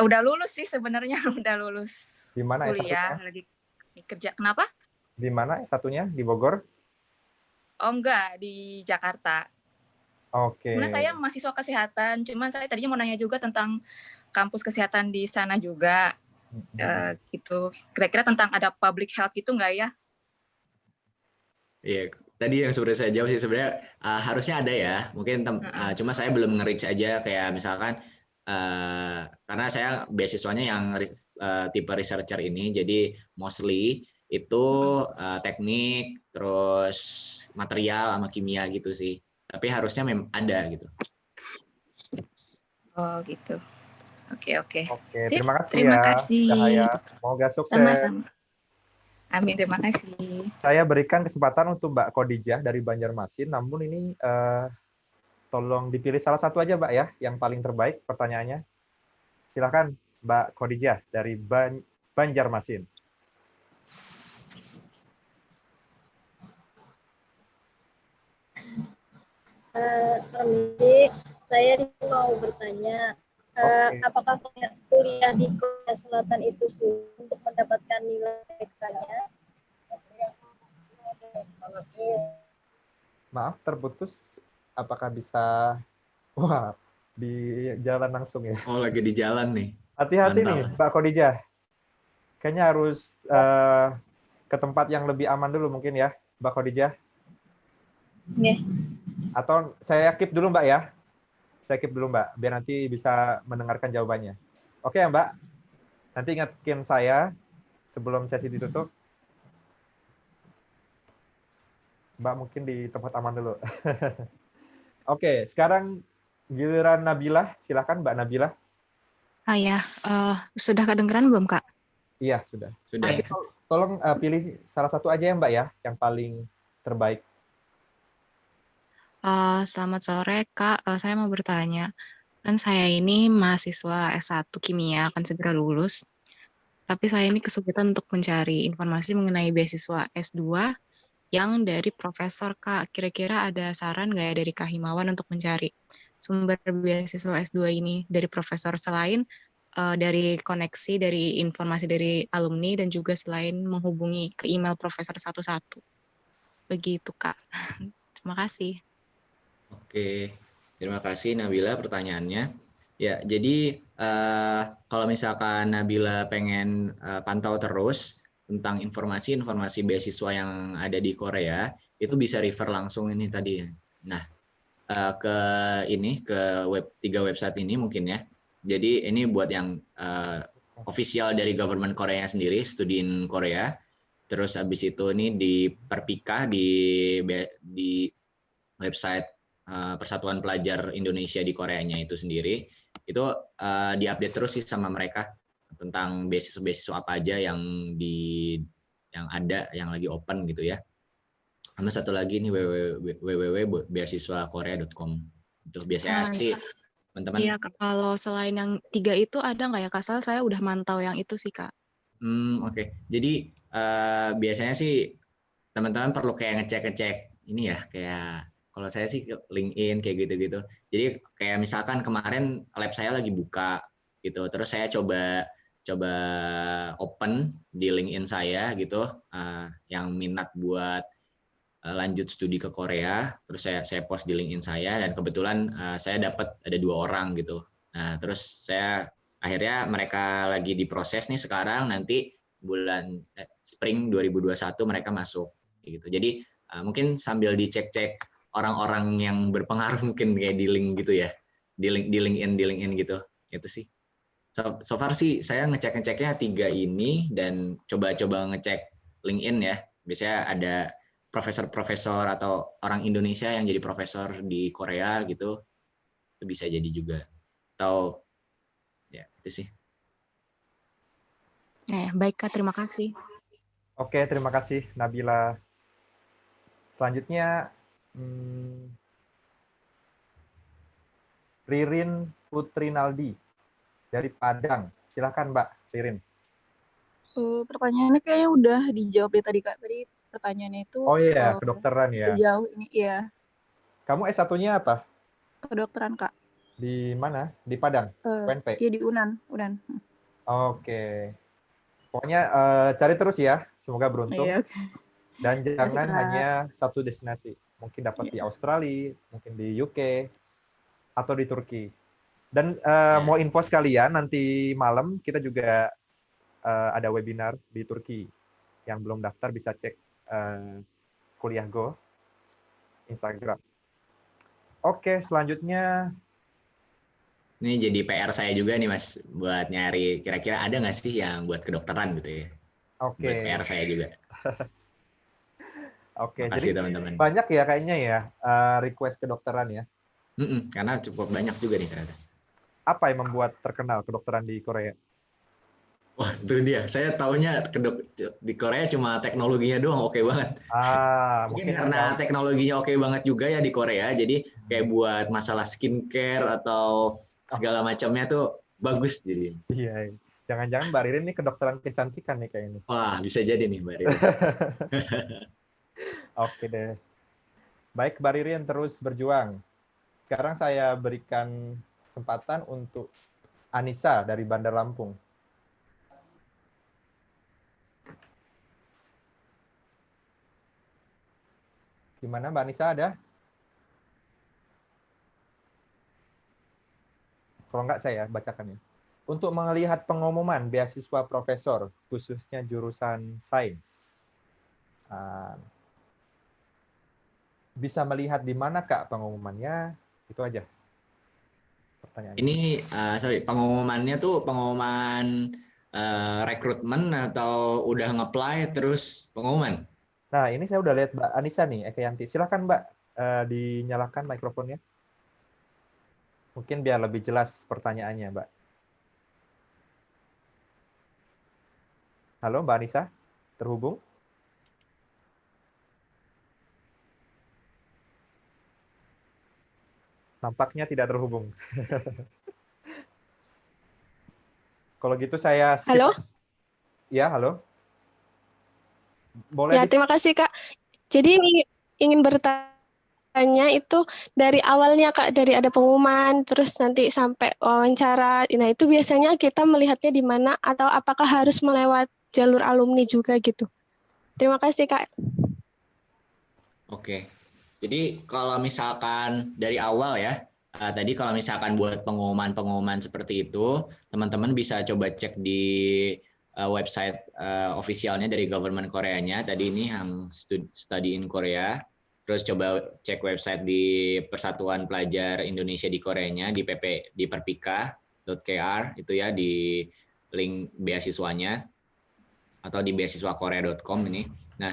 Udah lulus sih sebenarnya, udah lulus. Di mana kuliah, S1-nya? lagi kerja. Kenapa? Di mana S1-nya? Di Bogor? Oh enggak, di Jakarta. Oke. Sebenarnya saya mahasiswa kesehatan, cuman saya tadinya mau nanya juga tentang kampus kesehatan di sana juga. Gitu. Kira-kira tentang ada public health itu enggak ya? Iya, tadi yang sebenarnya saya jawab sih sebenarnya harusnya ada ya. Mungkin cuma saya belum nge-reach aja kayak misalkan karena saya beasiswanya yang tipe researcher ini, jadi mostly itu teknik, terus material sama kimia gitu sih. Tapi harusnya ada gitu. Oh gitu. Oke. Terima kasih terima ya. kasih. Cahaya. Semoga sukses. Sama-sama. Amin, terima kasih. Saya berikan kesempatan untuk Mbak Khadijah dari Banjarmasin, namun ini tolong dipilih salah satu aja Mbak ya, yang paling terbaik pertanyaannya. Silakan Mbak Khadijah dari Banjarmasin. Permisi, saya mau bertanya, apakah kuliah di Korea Selatan itu sulit untuk mendapatkan nilai IPK-nya? Maaf, terputus. Apakah bisa? Wah, di jalan langsung ya. Oh, lagi di jalan nih. Hati-hati nih, Mbak Khadijah. Kayaknya harus ke tempat yang lebih aman dulu mungkin ya, Mbak Khadijah. Nih. Atau saya keep dulu Mbak ya. Saya keep dulu Mbak, biar nanti bisa mendengarkan jawabannya. Oke ya Mbak? Nanti ingatkan saya sebelum sesi ditutup. Mbak mungkin di tempat aman dulu. Oke, sekarang giliran Nabilah. Silakan Mbak Nabilah. Ya, sudah kedengeran belum Kak? Iya, sudah. Sudah. Nanti tolong pilih salah satu aja ya Mbak ya, yang paling terbaik. Selamat sore, Kak. Saya mau bertanya. Kan saya ini mahasiswa S1 Kimia, akan segera lulus. Tapi saya ini kesulitan untuk mencari informasi mengenai beasiswa S2 yang dari profesor, Kak. Kira-kira ada saran nggak ya dari Kak Himawan untuk mencari sumber beasiswa S2 ini dari profesor selain dari koneksi, dari informasi dari alumni, dan juga selain menghubungi ke email profesor satu-satu. Begitu, Kak. Terima kasih. Oke, terima kasih Nabila pertanyaannya. Ya, jadi kalau misalkan Nabila pengen pantau terus tentang informasi-informasi beasiswa yang ada di Korea, itu bisa refer langsung ini tadi. Nah, ke tiga website ini mungkin ya. Jadi ini buat yang official dari government Korea sendiri, Studi in Korea. Terus habis itu ini diperpikah di website Persatuan Pelajar Indonesia di Koreanya itu sendiri. Itu diupdate terus sih sama mereka tentang beasiswa-beasiswa apa aja yang ada yang lagi open gitu ya. Sama satu lagi nih www.beasiswakorea.com. Itu biasanya sih teman-teman. Iya, Kak. Kalau selain yang 3 itu ada nggak ya, Kak? Soalnya saya udah mantau yang itu sih, Kak. Oke. Jadi biasanya sih teman-teman perlu kayak ngecek ini ya, kayak kalau saya sih ke LinkedIn kayak gitu-gitu. Jadi kayak misalkan kemarin lab saya lagi buka gitu, terus saya coba open di LinkedIn saya gitu, yang minat buat lanjut studi ke Korea, terus saya post di LinkedIn saya, dan kebetulan saya dapat ada 2 orang gitu. Nah, terus saya akhirnya mereka lagi diproses nih sekarang, nanti bulan spring 2021 mereka masuk gitu. Jadi mungkin sambil dicek-cek orang-orang yang berpengaruh mungkin kayak di link gitu ya, di LinkedIn gitu. Itu sih. So far sih saya ngeceknya 3 ini, dan coba-coba ngecek LinkedIn ya. Biasanya ada profesor-profesor atau orang Indonesia yang jadi profesor di Korea gitu. Itu bisa jadi juga. Atau ya itu sih. Baik, Kak. Terima kasih. Oke, terima kasih Nabila. Selanjutnya Ririn Putrinaldi dari Padang. Silakan Mbak Ririn. Pertanyaannya kayaknya udah dijawab dari tadi, Kak. Tadi pertanyaannya itu Oh iya, kedokteran ya. sejauh ini ya. Kamu S1-nya apa? Kedokteran, Kak. Di mana? Di Padang? UNP? Iya, di UNAN. Oke. Pokoknya cari terus ya, semoga beruntung. Iya, okay. Dan jangan hanya satu destinasi. Mungkin dapat di Australia, mungkin di UK, atau di Turki. Dan mau info sekalian, nanti malam kita juga ada webinar di Turki. Yang belum daftar bisa cek Kuliah Go Instagram. Oke, selanjutnya. Ini jadi PR saya juga nih Mas, buat nyari kira-kira ada nggak sih yang buat kedokteran gitu ya. Oke. Buat PR saya juga. Oke, jadi teman-teman. Banyak ya kayaknya ya request kedokteran ya. Karena cukup banyak juga nih ternyata. Apa yang membuat terkenal kedokteran di Korea? Wah, itu dia. Saya taunya di Korea cuma teknologinya doang oke banget. Mungkin karena teknologinya oke banget juga ya di Korea, jadi kayak buat masalah skincare atau segala macamnya tuh bagus jadi. Iya. Jangan-jangan Mbak Ririn ini kedokteran kecantikan nih kayaknya. Wah, bisa jadi nih Mbak Ririn. Oke deh. Baik, Mbak Ririn terus berjuang. Sekarang saya berikan kesempatan untuk Anissa dari Bandar Lampung. Gimana Mbak Anissa, ada? Kalau enggak saya bacakan ya. Untuk melihat pengumuman beasiswa profesor, khususnya jurusan sains, bisa melihat di mana Kak pengumumannya? Itu aja pertanyaannya. Ini, pengumumannya tuh pengumuman rekrutmen atau udah nge-apply terus pengumuman? Nah, ini saya udah lihat Mbak Anissa nih, Ekayanti. Silakan Mbak, dinyalakan mikrofonnya. Mungkin biar lebih jelas pertanyaannya, Mbak. Halo Mbak Anissa, terhubung? Nampaknya tidak terhubung. Kalau gitu saya skip. Halo? Ya, halo. Boleh Ya, terima kasih, Kak. Jadi ingin bertanya itu dari awalnya, Kak, dari ada pengumuman, terus nanti sampai wawancara. Nah, itu biasanya kita melihatnya di mana atau apakah harus melewat jalur alumni juga gitu? Terima kasih, Kak. Oke. Jadi kalau misalkan dari awal ya, tadi kalau misalkan buat pengumuman-pengumuman seperti itu, teman-teman bisa coba cek di website officialnya dari government Koreanya. Tadi ini yang Study in Korea. Terus coba cek website di Persatuan Pelajar Indonesia di Koreanya di perpika.kr itu ya, di link beasiswanya atau di beasiswakorea.com ini. Nah,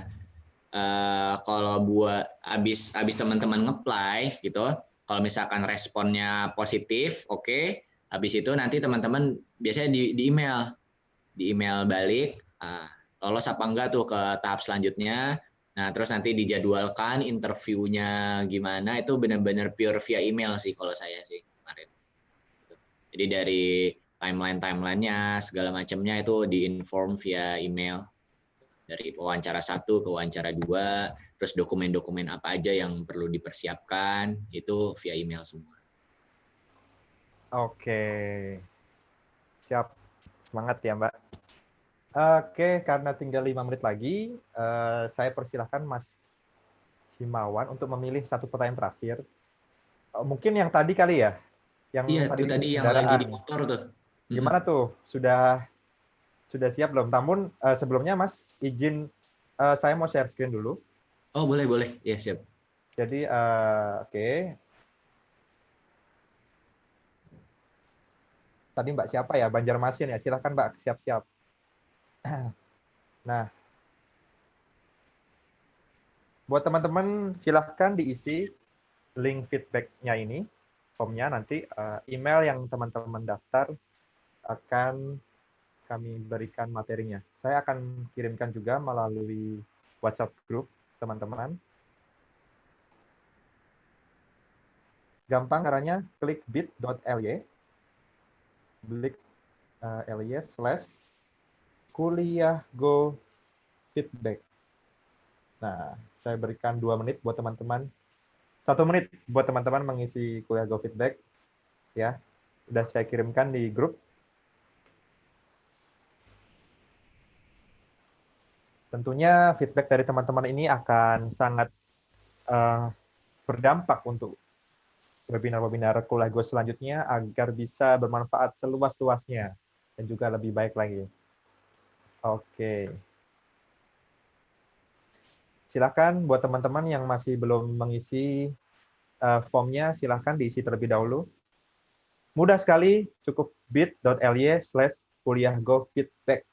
kalau buat abis teman-teman nge-apply gitu, kalau misalkan responnya positif, oke. Habis itu nanti teman-teman biasanya di email balik, lolos apa enggak tuh ke tahap selanjutnya. Nah, terus nanti dijadwalkan interviewnya gimana, itu benar-benar pure via email sih kalau saya sih kemarin. Jadi dari timeline-nya segala macamnya itu diinform via email. Dari wawancara 1 ke wawancara 2, terus dokumen-dokumen apa aja yang perlu dipersiapkan, itu via email semua. Oke. Siap. Semangat ya, Mbak. Oke, karena tinggal 5 menit lagi, saya persilahkan Mas Himawan untuk memilih satu pertanyaan terakhir. Mungkin yang tadi kali ya? Iya, tadi yang lagi di motor tuh. Gimana tuh? Sudah siap belum? Namun sebelumnya Mas, izin saya mau share screen dulu. Oh, boleh. Ya, siap. Jadi, oke. Tadi Mbak siapa ya? Banjarmasin ya? Silakan Mbak, siap-siap. Nah, buat teman-teman silahkan diisi link feedback-nya ini, formnya nanti email yang teman-teman daftar akan kami berikan materinya. Saya akan kirimkan juga melalui WhatsApp group teman-teman. Gampang caranya, klik bit.ly /kuliah go feedback. Nah, saya berikan 2 menit buat teman-teman. 1 menit buat teman-teman mengisi kuliah go feedback. Ya, sudah saya kirimkan di grup. Tentunya feedback dari teman-teman ini akan sangat berdampak untuk webinar-webinar kuliah go selanjutnya agar bisa bermanfaat seluas-luasnya dan juga lebih baik lagi. Oke. Silakan buat teman-teman yang masih belum mengisi formnya, silakan diisi terlebih dahulu. Mudah sekali, cukup bit.ly/kuliahgofeedback.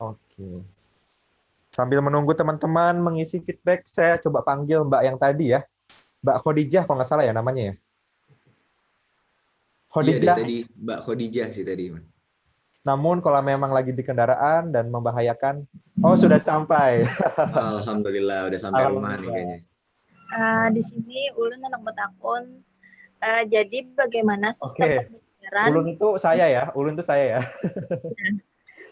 Oke. Sambil menunggu teman-teman mengisi feedback, saya coba panggil Mbak yang tadi ya. Mbak Khadijah, kalau nggak salah ya namanya ya? Khadijah. Iya, tadi Mbak Khadijah sih tadi. Namun kalau memang lagi di kendaraan dan membahayakan, oh sudah sampai. Alhamdulillah, udah sampai rumah nih kayaknya. Di sini Ulun anak Betakon. Jadi bagaimana sistem pembelajaran? Ulun itu saya ya, Ulun itu saya ya.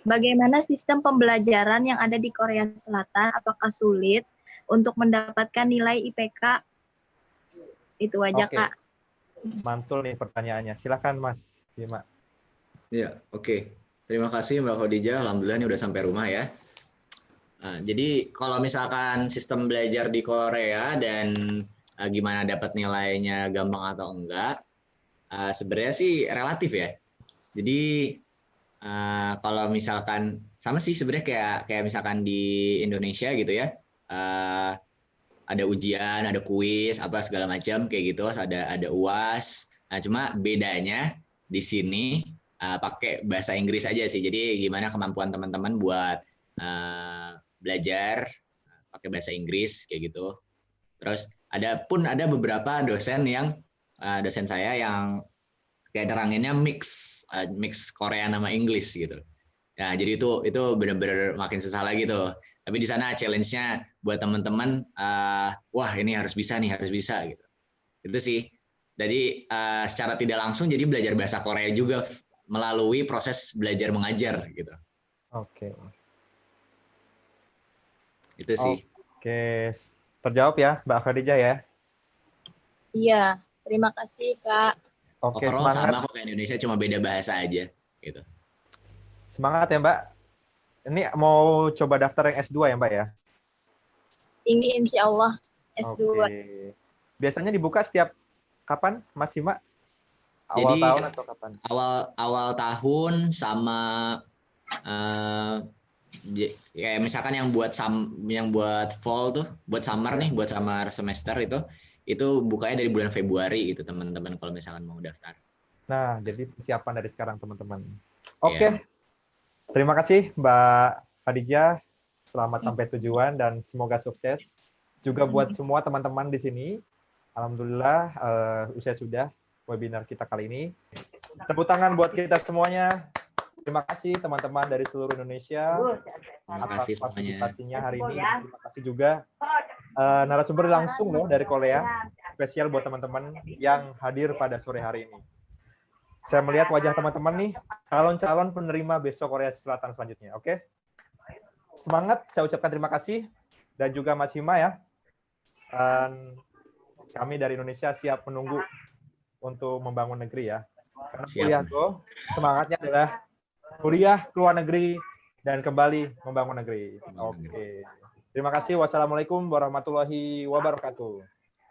Bagaimana sistem pembelajaran yang ada di Korea Selatan? Apakah sulit untuk mendapatkan nilai IPK? Itu aja, Kak. Mantul nih pertanyaannya. Silakan Mas Bima. Ya, oke. Terima kasih Mbak Khadijah. Alhamdulillah ini udah sampai rumah ya. Nah, jadi kalau misalkan sistem belajar di Korea dan gimana dapat nilainya gampang atau enggak, sebenarnya sih relatif ya. Jadi kalau misalkan sama sih sebenarnya kayak misalkan di Indonesia gitu ya, ada ujian, ada kuis, apa segala macam kayak gitu, ada UAS. Nah, cuma bedanya di sini pakai bahasa Inggris aja sih. Jadi gimana kemampuan teman-teman buat belajar pakai bahasa Inggris kayak gitu. Terus ada beberapa dosen yang dosen saya yang kayak neranginnya mix Korea sama Inggris gitu. Nah, jadi itu benar-benar makin susah lagi tuh. Tapi di sana challenge-nya buat teman-teman, wah ini harus bisa gitu. Itu sih. Jadi secara tidak langsung jadi belajar bahasa Korea juga melalui proses belajar mengajar gitu. Oke. Itu sih. Oke, terjawab ya Mbak Khadijah ya. Iya, terima kasih Kak. Oke, Overall semangat. sama kok kayak Indonesia, cuma beda bahasa aja gitu. Semangat ya Mbak. Ini mau coba daftar yang S2 ya Mbak ya? Ini insya Allah S2. Oke. Biasanya dibuka setiap kapan Mas Hima? Awal Jadi, tahun atau kapan? Awal tahun sama kayak misalkan yang buat fall tuh, buat summer nih, buat summer semester itu bukanya dari bulan Februari gitu teman-teman kalau misalkan mau daftar. Nah, jadi persiapan dari sekarang teman-teman. Oke. Terima kasih Mbak Khadijah. Selamat sampai tujuan dan semoga sukses. Juga buat semua teman-teman di sini. Alhamdulillah usai sudah webinar kita kali ini. Tepuk tangan buat kita semuanya. Terima kasih teman-teman dari seluruh Indonesia atas partisipasinya hari ini. Terima kasih juga narasumber langsung loh dari Korea. Spesial buat teman-teman yang hadir pada sore hari ini. Saya melihat wajah teman-teman nih, calon-calon penerima besok Korea Selatan selanjutnya. Oke? Semangat, saya ucapkan terima kasih. Dan juga Mas Hima ya. Dan kami dari Indonesia siap menunggu untuk membangun negeri ya. Karena kuliah semangatnya adalah kuliah ke luar negeri dan kembali membangun negeri. Oke. Terima kasih. Wassalamualaikum warahmatullahi wabarakatuh.